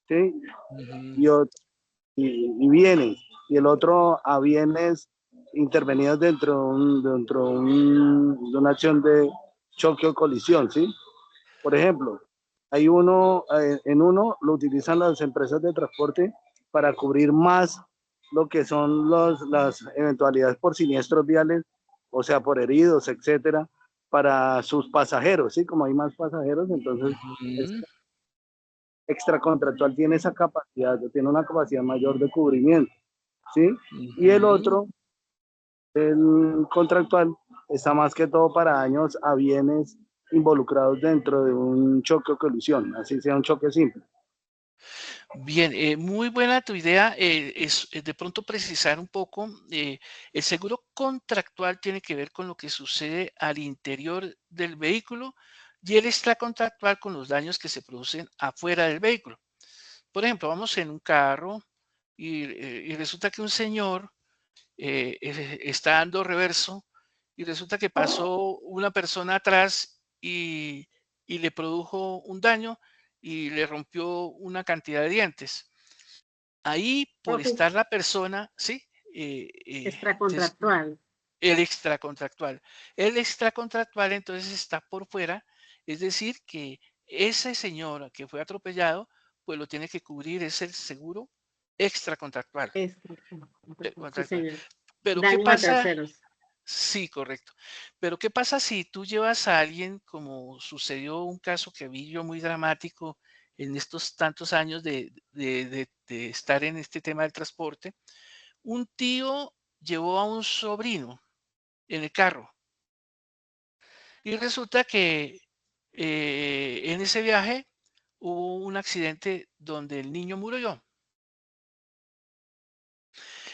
¿sí? Ujú. Y bienes, y el otro a bienes intervenidos dentro de una acción de choque o colisión, ¿sí? Por ejemplo, hay en uno lo utilizan las empresas de transporte para cubrir más lo que son las eventualidades por siniestros viales, o sea, por heridos, etcétera, para sus pasajeros, ¿sí? Como hay más pasajeros, entonces Ujú. extracontractual tiene esa capacidad, tiene una capacidad mayor de cubrimiento, ¿sí? Y el Ujú. otro, el contractual, está más que todo para daños a bienes involucrados dentro de un choque o colisión, así sea un choque simple. Bien, muy buena tu idea. Es de pronto precisar un poco. El seguro contractual tiene que ver con lo que sucede al interior del vehículo y el extracontractual con los daños que se producen afuera del vehículo. Por ejemplo, vamos en un carro y resulta que un señor está dando reverso y resulta que pasó una persona atrás y le produjo un daño y le rompió una cantidad de dientes. Ahí, por Profe, estar la persona, sí, entonces, extracontractual. el extracontractual. El extracontractual entonces está por fuera, es decir, que ese señor que fue atropellado, pues lo tiene que cubrir, es el seguro extracontractual. Sí, Contractual. señor. Pero ¿qué Daños a pasa? terceros. Sí, correcto. Pero ¿qué pasa si tú llevas a alguien, como sucedió un caso que vi yo muy dramático en estos tantos años de estar en este tema del transporte? Un tío llevó a un sobrino en el carro y resulta que en ese viaje hubo un accidente donde el niño murió.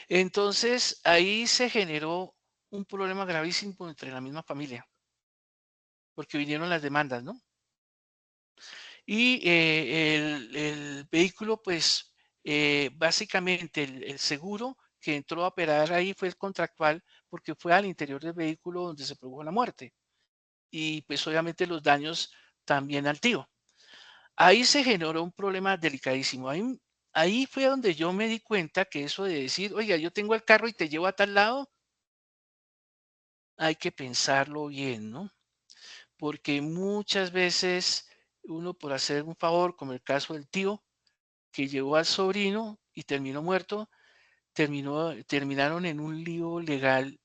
Entonces ahí se generó un problema gravísimo entre la misma familia, porque vinieron las demandas, ¿no? Y el vehículo, pues básicamente el seguro que entró a operar ahí fue el contractual porque fue al interior del vehículo donde se produjo la muerte. Y pues obviamente los daños también al tío. Ahí se generó un problema delicadísimo. Ahí fue donde yo me di cuenta que eso de decir, oiga, yo tengo el carro y te llevo a tal lado, hay que pensarlo bien, ¿no? Porque muchas veces uno por hacer un favor, como el caso del tío, que llevó al sobrino y terminó muerto, terminaron en un lío legal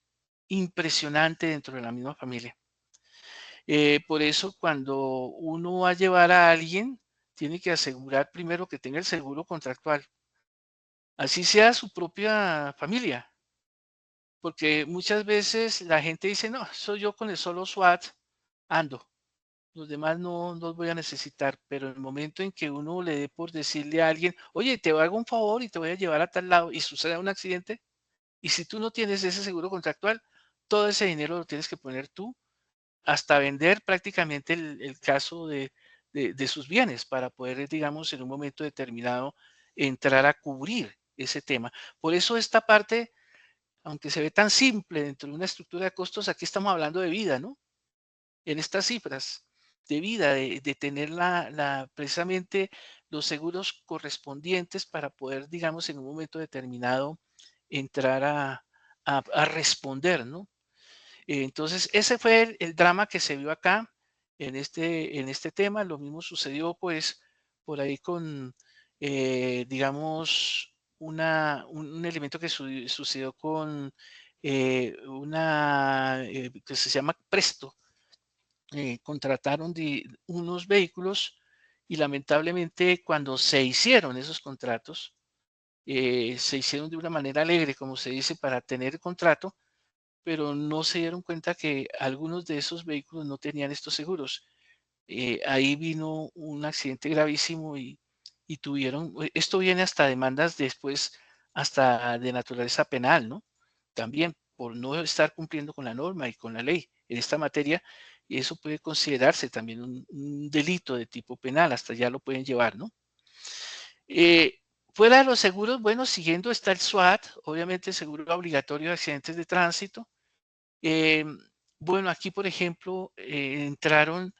impresionante dentro de la misma familia. Por eso cuando uno va a llevar a alguien, tiene que asegurar primero que tenga el seguro contractual, así sea su propia familia, porque muchas veces la gente dice, no, soy yo con el solo SWAT ando. Los demás no los voy a necesitar, pero en el momento en que uno le dé por decirle a alguien, oye, te hago un favor y te voy a llevar a tal lado y sucede un accidente, y si tú no tienes ese seguro contractual, todo ese dinero lo tienes que poner tú hasta vender prácticamente el caso de sus bienes para poder, digamos, en un momento determinado entrar a cubrir ese tema. Por eso esta parte, aunque se ve tan simple dentro de una estructura de costos, aquí estamos hablando de vida, ¿no? En estas cifras de vida, de tener precisamente los seguros correspondientes para poder, digamos, en un momento determinado entrar a responder, ¿no? Entonces, ese fue el drama que se vio acá en este tema. Lo mismo sucedió, pues, por ahí con, digamos, un elemento que sucedió con que se llama Presto. Contrataron unos vehículos y lamentablemente cuando se hicieron esos contratos, se hicieron de una manera alegre, como se dice, para tener el contrato, pero no se dieron cuenta que algunos de esos vehículos no tenían estos seguros. Ahí vino un accidente gravísimo y tuvieron, esto viene hasta demandas después, hasta de naturaleza penal, ¿no? También por no estar cumpliendo con la norma y con la ley en esta materia, y eso puede considerarse también un delito de tipo penal, hasta ya lo pueden llevar, ¿no? Eh, Fuera de los seguros, bueno, siguiendo está el SWAT, obviamente el seguro obligatorio de accidentes de tránsito. Eh, bueno, aquí, por ejemplo, entraron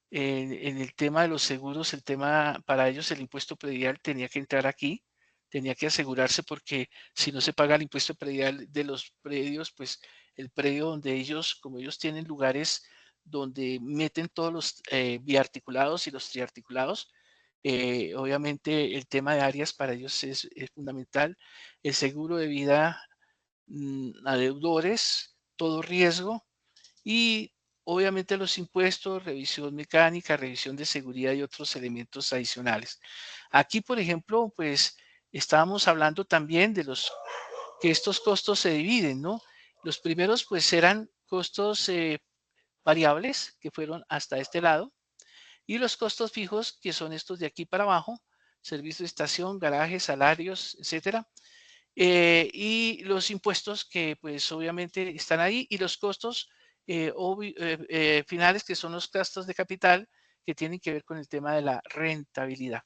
en el tema de los seguros, el tema para ellos, el impuesto predial tenía que entrar aquí, tenía que asegurarse porque si no se paga el impuesto predial de los predios, pues el predio donde ellos, como ellos tienen lugares donde meten todos los biarticulados y los triarticulados, obviamente el tema de áreas para ellos es fundamental. El seguro de vida a deudores, todo riesgo y obviamente los impuestos, revisión mecánica, revisión de seguridad y otros elementos adicionales. Aquí, por ejemplo, pues estábamos hablando también de que estos costos se dividen, ¿no? Los primeros pues eran costos variables que fueron hasta este lado y los costos fijos que son estos de aquí para abajo servicios de estación, garajes, salarios, etcétera. Y los impuestos que pues obviamente están ahí y los costos finales, que son los gastos de capital que tienen que ver con el tema de la rentabilidad.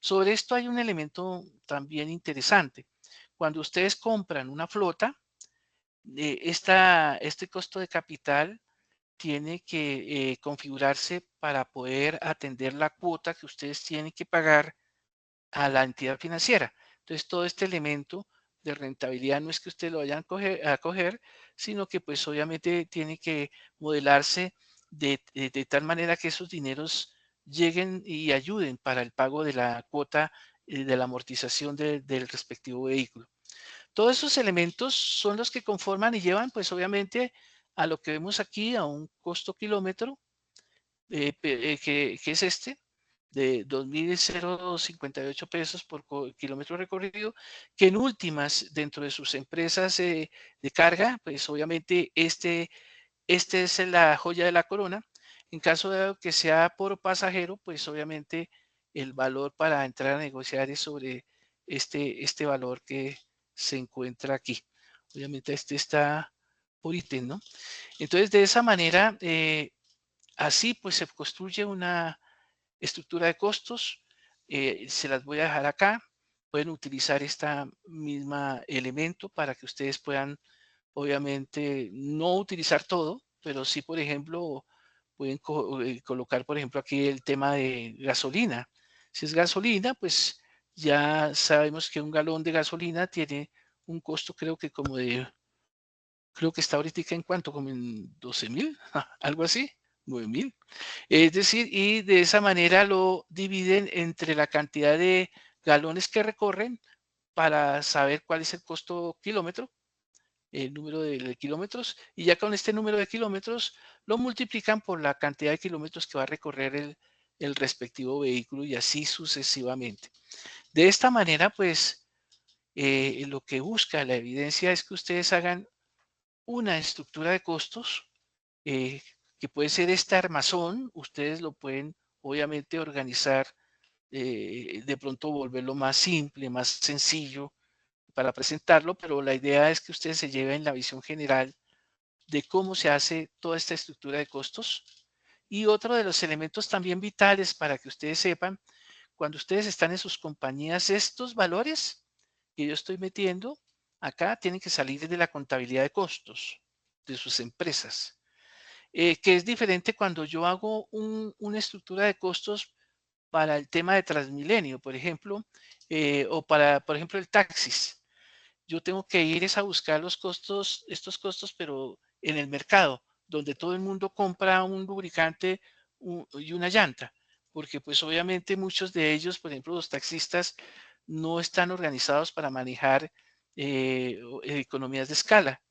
Sobre esto hay un elemento también interesante. Cuando ustedes compran una flota, este costo de capital tiene que configurarse para poder atender la cuota que ustedes tienen que pagar a la entidad financiera. Entonces, todo este elemento de rentabilidad no es que ustedes lo vayan a coger, sino que pues obviamente tiene que modelarse de tal manera que esos dineros lleguen y ayuden para el pago de la cuota de la amortización del respectivo vehículo. Todos esos elementos son los que conforman y llevan pues obviamente a lo que vemos aquí, a un costo kilómetro, que es este, de 2.058 pesos por kilómetro recorrido, que en últimas, dentro de sus empresas de carga, pues obviamente este es la joya de la corona. En caso de que sea por pasajero, pues obviamente el valor para entrar a negociar es sobre este valor que se encuentra aquí. Obviamente este está por ítem, ¿no? Entonces, de esa manera, así pues se construye una estructura de costos. Se las voy a dejar acá. Pueden utilizar esta misma elemento para que ustedes puedan, obviamente, no utilizar todo, pero sí, por ejemplo, pueden colocar, por ejemplo, aquí el tema de gasolina. Si es gasolina, pues ya sabemos que un galón de gasolina tiene un costo, creo que está ahorita en cuánto, como en 12.000, algo así, 9.000. Es decir, y de esa manera lo dividen entre la cantidad de galones que recorren para saber cuál es el costo kilómetro, el número de kilómetros, y ya con este número de kilómetros lo multiplican por la cantidad de kilómetros que va a recorrer el respectivo vehículo y así sucesivamente. De esta manera, pues, lo que busca la evidencia es que ustedes hagan una estructura de costos eh, que puede ser este armazón. Ustedes lo pueden obviamente organizar, de pronto volverlo más simple, más sencillo para presentarlo, pero la idea es que ustedes se lleven la visión general de cómo se hace toda esta estructura de costos. Y otro de los elementos también vitales para que ustedes sepan, cuando ustedes están en sus compañías, estos valores que yo estoy metiendo acá tienen que salir de la contabilidad de costos de sus empresas, que es diferente cuando yo hago una estructura de costos para el tema de Transmilenio, por ejemplo, o para, por ejemplo, el taxis. Yo tengo que ir a buscar los costos, estos costos, pero en el mercado, donde todo el mundo compra un lubricante y una llanta, porque pues obviamente muchos de ellos, por ejemplo, los taxistas, no están organizados para manejar economías de escala.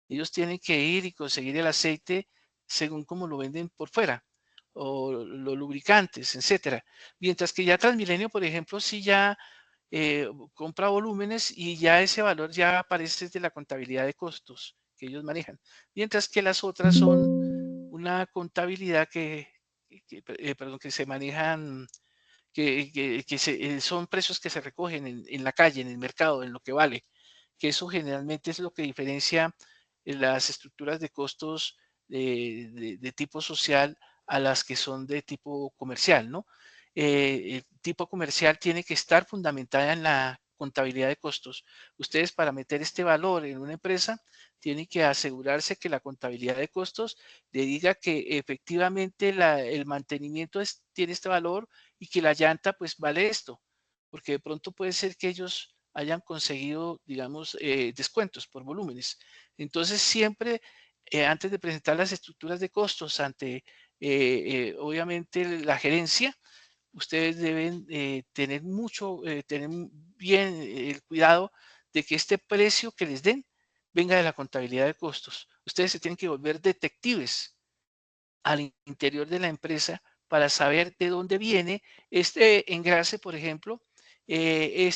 Ellos tienen que ir y conseguir el aceite según como lo venden por fuera, o los lubricantes, etcétera. Mientras que ya Transmilenio, por ejemplo, sí ya compra volúmenes y ya ese valor ya aparece de la contabilidad de costos que ellos manejan. Mientras que las otras son una contabilidad que se manejan, son precios que se recogen en la calle, en el mercado, en lo que vale, que eso generalmente es lo que diferencia las estructuras de costos de tipo social a las que son de tipo comercial, ¿no? El tipo comercial tiene que estar fundamentada en la contabilidad de costos. Ustedes, para meter este valor en una empresa, tienen que asegurarse que la contabilidad de costos le diga que efectivamente el mantenimiento tiene este valor y que la llanta pues vale esto, porque de pronto puede ser que ellos hayan conseguido, digamos, descuentos por volúmenes. Entonces, siempre antes de presentar las estructuras de costos ante, obviamente, la gerencia, ustedes deben tener bien el cuidado de que este precio que les den venga de la contabilidad de costos. Ustedes se tienen que volver detectives al interior de la empresa para saber de dónde viene este engrase, por ejemplo, el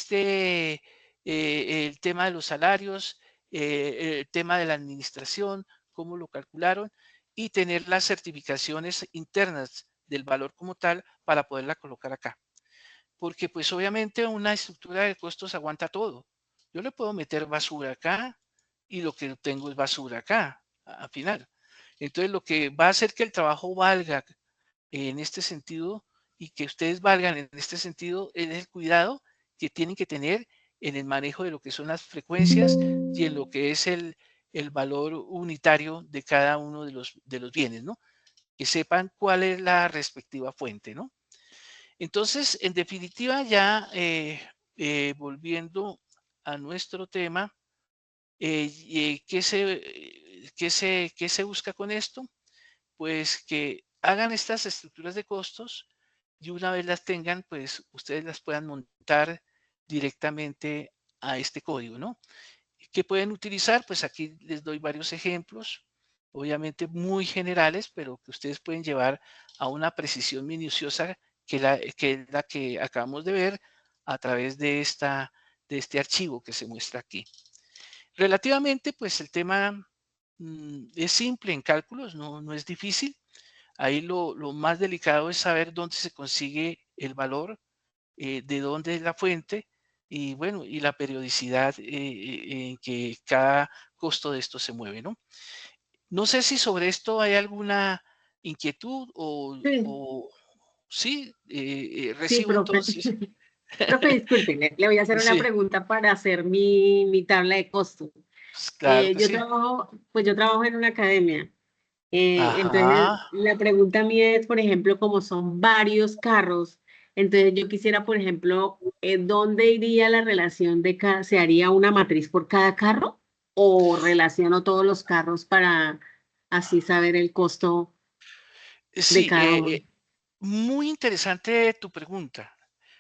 tema de los salarios, el tema de la administración, cómo lo calcularon y tener las certificaciones internas del valor como tal para poderla colocar acá. porque pues obviamente una estructura de costos aguanta todo. Yo le puedo meter basura acá y lo que tengo es basura acá, al final. Entonces lo que va a hacer que el trabajo valga en este sentido y que ustedes valgan en este sentido es el cuidado que tienen que tener en el manejo de lo que son las frecuencias y en lo que es el valor unitario de cada uno de los bienes, ¿no? Que sepan cuál es la respectiva fuente, ¿no? Entonces, en definitiva, ya volviendo a nuestro tema, ¿qué se busca con esto? Pues que hagan estas estructuras de costos y una vez las tengan, pues ustedes las puedan montar directamente a este código, ¿no? ¿Qué pueden utilizar? Pues aquí les doy varios ejemplos, obviamente muy generales, pero que ustedes pueden llevar a una precisión minuciosa que es la que acabamos de ver a través de este archivo que se muestra aquí. Relativamente, pues el tema es simple en cálculos, no es difícil. Ahí lo más delicado es saber dónde se consigue el valor, de dónde es la fuente y bueno, y la periodicidad en que cada costo de esto se mueve, ¿no? No sé si sobre esto hay alguna inquietud Sí, o sí, sí, recibo profe. entonces. Profe, disculpe, le voy a hacer una Sí, pregunta para hacer mi tabla de costos. pues, claro que sí. Yo trabajo en una academia. Entonces, Ajá. la pregunta mía es, por ejemplo, como son varios carros, entonces yo quisiera, por ejemplo, ¿dónde iría la relación de cada, se haría una matriz por cada carro o relaciono todos los carros para así saber el costo de Sí, cada uno? muy interesante tu pregunta.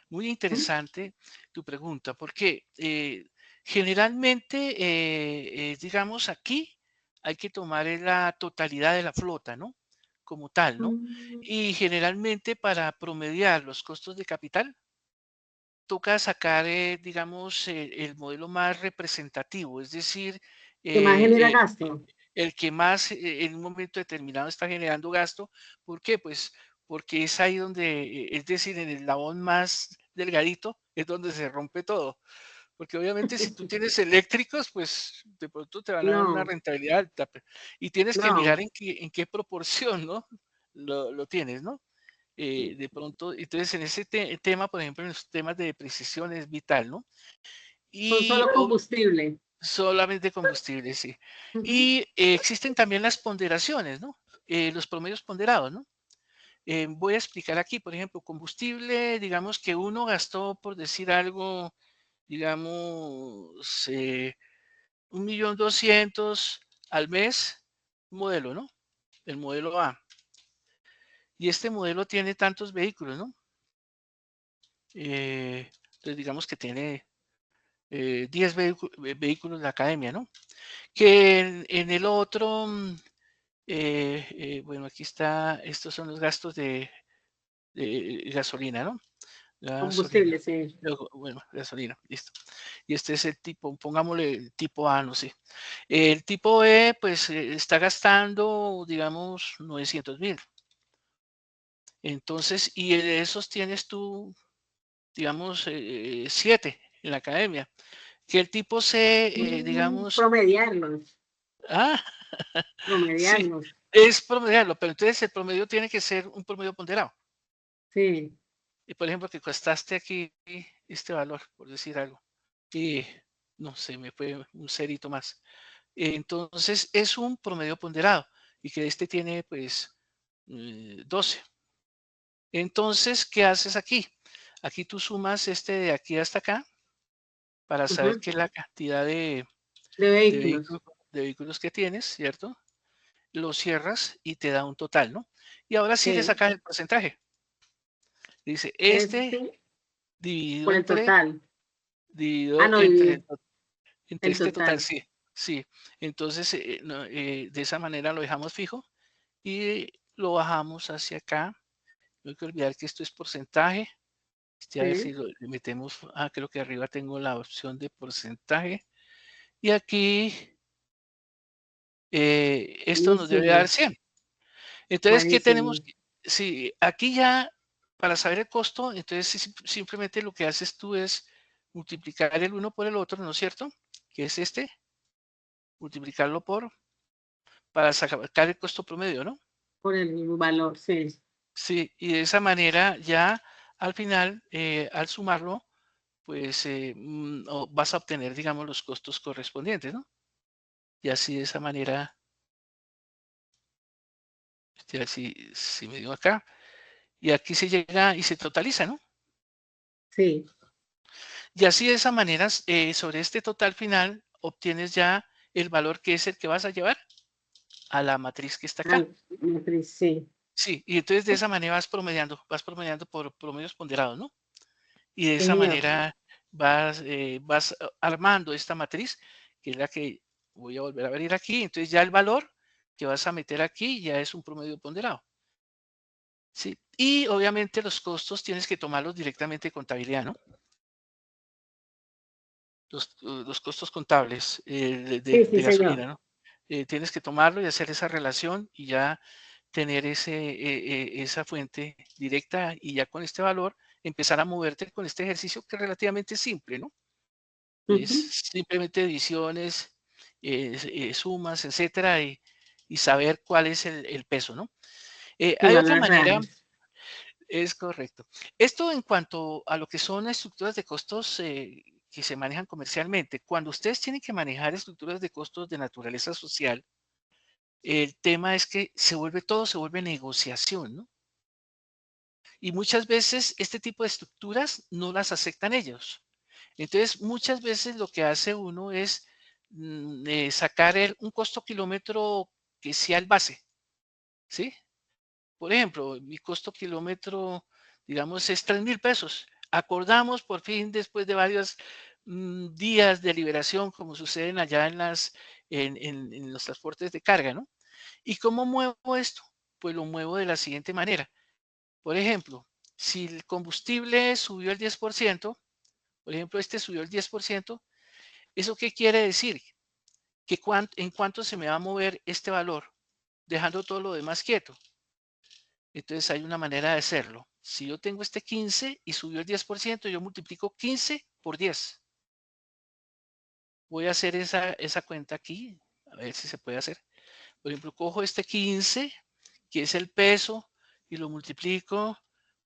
Muy ¿Mm? interesante tu pregunta, porque generalmente, digamos, aquí hay que tomar la totalidad de la flota, ¿no? Como tal, ¿no? Mm, Y generalmente para promediar los costos de capital, toca sacar, digamos, el modelo más representativo, es decir, ¿qué más genera eh, gasto? el que más en un momento determinado está generando gasto. ¿Por qué? Pues porque es ahí donde, es decir, en el eslabón más delgadito es donde se rompe todo. Porque obviamente si tú tienes eléctricos, pues de pronto te van a dar una No, rentabilidad alta. Y tienes que mirar no, en qué proporción, ¿no? Lo tienes, ¿no? De pronto, entonces en ese tema, por ejemplo, en los temas de precisión es vital, ¿no? son Y solo combustible. solamente combustible, sí. Ujú. Y existen también las ponderaciones, ¿no? Los promedios ponderados, ¿no? Voy a explicar aquí, por ejemplo, combustible, digamos que uno gastó, por decir algo, digamos, 1.200.000 al mes, un modelo, ¿no? El modelo A. Y este modelo tiene tantos vehículos, ¿no? Entonces digamos que tiene 10 vehículos la academia, ¿no? Que en el otro, bueno, aquí está, estos son los gastos de gasolina, ¿no? Gasolina. Combustible, sí. Luego, bueno, gasolina, listo. Y este es el tipo, pongámosle el tipo A, no sé. El tipo E, pues está gastando, digamos, 900.000. Entonces, y de esos tienes tú, digamos, 7 en la academia. Que el tipo C, digamos, Promediarlos, ah, sí, promediarlos, es promediarlo, pero entonces el promedio tiene que ser un promedio ponderado. sí. Y por ejemplo, que costaste aquí este valor, por decir algo, y no sé, me fue un cerito más. Entonces es un promedio ponderado y que este tiene pues 12. Entonces, ¿qué haces aquí? Aquí tú sumas este de aquí hasta acá para saber Ujú. qué es la cantidad De de vehículos. vehículos, de vehículos que tienes, ¿cierto? Lo cierras y te da un total, ¿no? Y ahora sí le Sí. sacas el porcentaje. Dice, este Este dividido por el entre, total. Ah, dividido no, entre, dividir entre el este total, total. sí, sí. Entonces, de esa manera lo dejamos fijo y lo bajamos hacia acá. No hay que olvidar que esto es porcentaje. A ver si Sí. le metemos, creo que arriba tengo la opción de porcentaje. Y aquí, esto nos debe dar Buenísimo. 100. Entonces, ¿qué tenemos? Buenísimo. Sí, aquí ya para saber el costo, entonces simplemente lo que haces tú es multiplicar el uno por el otro, ¿no es cierto? Que es este, multiplicarlo para sacar el costo promedio, ¿no? Por el valor, sí. Sí, y de esa manera ya al final, al sumarlo, pues vas a obtener, digamos, los costos correspondientes, ¿no? Y así de esa manera, si me dio acá, y aquí se llega y se totaliza, ¿no? Sí. Y así de esa manera, sobre este total final, obtienes ya el valor que es el que vas a llevar a la matriz que está acá. Matriz, sí. Sí, y entonces de esa manera vas promediando por promedios ponderados, ¿no? Y de Sí, esa señor. manera vas armando esta matriz, que es la que voy a volver a abrir aquí. Entonces ya el valor que vas a meter aquí ya es un promedio ponderado. Sí, y obviamente los costos tienes que tomarlos directamente de contabilidad, ¿no? Los costos contables Sí, sí, de señor. gasolina, ¿no? Tienes que tomarlo y hacer esa relación y ya tener esa fuente directa y ya con este valor empezar a moverte con este ejercicio que es relativamente simple, ¿no? Es Ujú. simplemente adiciones, sumas, etcétera, y saber cuál es el peso, ¿no? Sí, Hay otra valores manera, reales. es correcto. Esto en cuanto a lo que son estructuras de costos que se manejan comercialmente. Cuando ustedes tienen que manejar estructuras de costos de naturaleza social, el tema es que todo se vuelve negociación, ¿no? Y muchas veces este tipo de estructuras no las aceptan ellos. Entonces, muchas veces lo que hace uno es sacar un costo kilómetro que sea el base, ¿sí? Por ejemplo, mi costo kilómetro, digamos, es 3.000 pesos. Acordamos por fin, después de varios días de liberación, como suceden allá en los transportes de carga, ¿no? ¿Y cómo muevo esto? Pues lo muevo de la siguiente manera. Por ejemplo, si el combustible subió el 10%, por ejemplo, este subió el 10%, ¿eso qué quiere decir? Que en cuánto se me va a mover este valor, dejando todo lo demás quieto. Entonces hay una manera de hacerlo. Si yo tengo este 15 y subió el 10%, yo multiplico 15 por 10. Voy a hacer esa cuenta aquí, a ver si se puede hacer. Por ejemplo, cojo este 15, que es el peso, y lo multiplico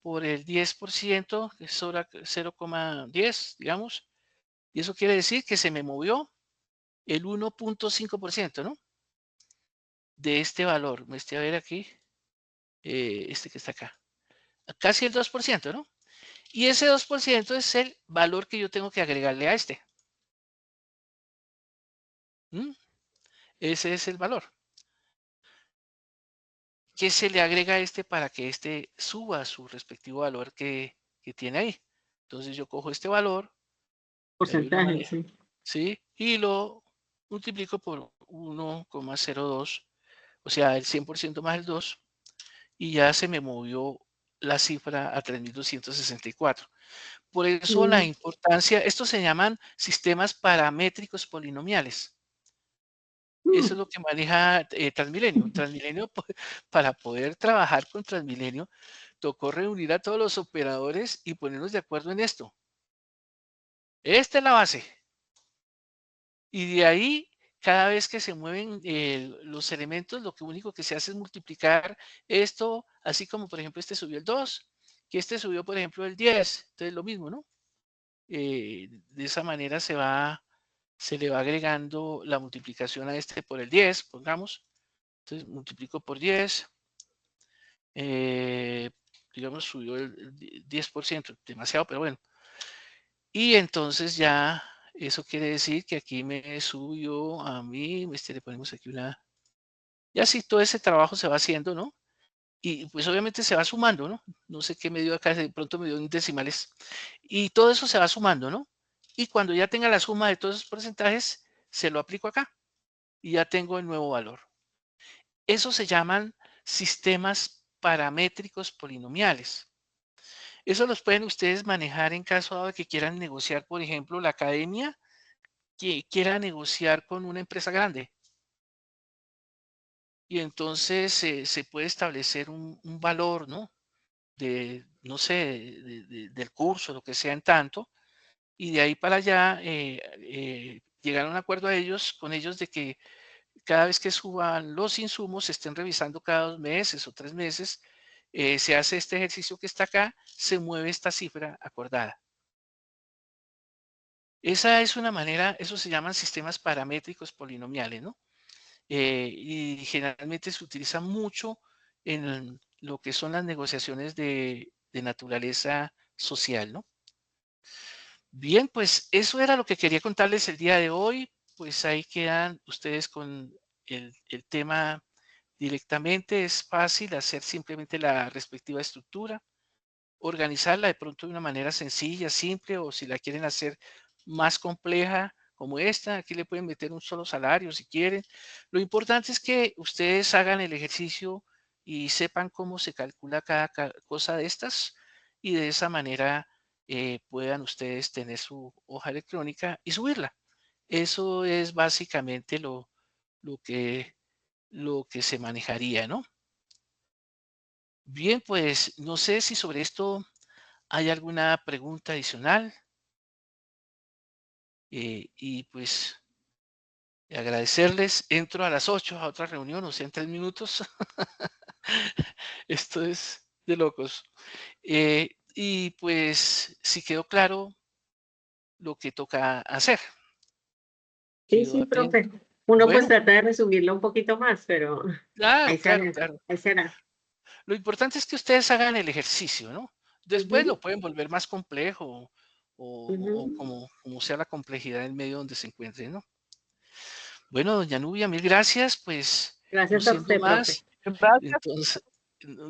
por el 10%, que es 0,10, digamos. Y eso quiere decir que se me movió el 1.5%, ¿no? De este valor. Me estoy a ver aquí, este que está acá. Casi el 2%, ¿no? Y ese 2% es el valor que yo tengo que agregarle a este. ¿Mm? Ese es el valor. ¿Qué se le agrega a este para que este suba su respectivo valor que tiene ahí? Entonces yo cojo este valor, de alguna Porcentaje, manera, sí. ¿sí? Y lo multiplico por 1,02, o sea, el 100% más el 2, y ya se me movió la cifra a 3.264. Por eso la Mm. importancia, estos se llaman sistemas paramétricos polinomiales. Eso es Mm. lo que maneja Transmilenio. Transmilenio, para poder trabajar con Transmilenio, tocó reunir a todos los operadores y ponernos de acuerdo en esto. Esta es la base. Y de ahí, cada vez que se mueven los elementos, lo único que se hace es multiplicar esto, así como por ejemplo este subió el 2, que este subió por ejemplo el 10. Entonces lo mismo, ¿no? De esa manera se le va agregando la multiplicación a este por el 10, pongamos. Entonces multiplico por 10, digamos subió el 10%, demasiado, pero bueno. Y entonces ya eso quiere decir que aquí me subió a mí, le ponemos aquí y así todo ese trabajo se va haciendo, ¿no? Y pues obviamente se va sumando, ¿no? No sé qué me dio acá, de pronto me dio en decimales. Y todo eso se va sumando, ¿no? Y cuando ya tenga la suma de todos esos porcentajes, se lo aplico acá y ya tengo el nuevo valor. Eso se llaman sistemas paramétricos polinomiales. Eso los pueden ustedes manejar en caso de que quieran negociar, por ejemplo, la academia que quiera negociar con una empresa grande. Y entonces se puede establecer un valor, ¿no? De no sé, del curso, lo que sea en tanto, y de ahí para allá llegaron a un acuerdo con ellos de que cada vez que suban los insumos, se estén revisando cada 2 meses o 3 meses, se hace este ejercicio que está acá, se mueve esta cifra acordada. Esa es una manera, eso se llaman sistemas paramétricos polinomiales, ¿no? Y generalmente se utiliza mucho en lo que son las negociaciones de naturaleza social, ¿no? Bien, pues eso era lo que quería contarles el día de hoy. Pues ahí quedan ustedes con el tema directamente. Es fácil hacer simplemente la respectiva estructura, organizarla de pronto de una manera sencilla, simple, o si la quieren hacer más compleja como esta, aquí le pueden meter un solo salario si quieren. Lo importante es que ustedes hagan el ejercicio y sepan cómo se calcula cada cosa de estas, y de esa manera puedan ustedes tener su hoja electrónica y subirla. Eso es básicamente lo que se manejaría, ¿no? Bien, pues no sé si sobre esto hay alguna pregunta adicional. Y pues agradecerles. Entro a las 8 a otra reunión, o sea, en 3 minutos. Esto es de locos. Y pues si quedó claro lo que toca hacer. Sí, Quedó sí, atento. profe. Uno pues Bueno, trata de resumirlo un poquito más, pero claro, ahí claro, será, claro. ahí será. Lo importante es que ustedes hagan el ejercicio, ¿no? Después Ujú, lo pueden volver más complejo o ujú. como sea la complejidad del medio donde se encuentren, ¿no? Bueno, doña Nubia, mil gracias. Pues no Gracias a siendo usted, profe. más, Gracias, entonces,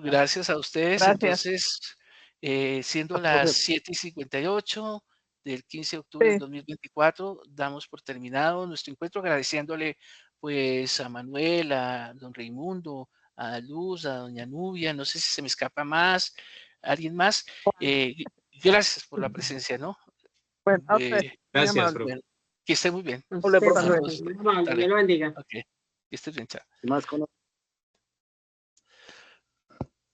gracias a ustedes. gracias. Entonces, siendo las Profe, 7:58 del 15 de octubre del Sí, 2024, damos por terminado nuestro encuentro, agradeciéndole pues a Manuel, a don Raimundo, a Luz, a doña Nubia, no sé si se me escapa más, alguien más. Eh, Gracias por la presencia, ¿no? bueno, a usted, muy Gracias, amable. profe. Bueno, que esté muy bien. A Hola, usted, Hasta profe. luego. profe. Nos Muy vemos. amable, Dale. Dios lo bendiga. Ok. Que estés bien, chao. Más con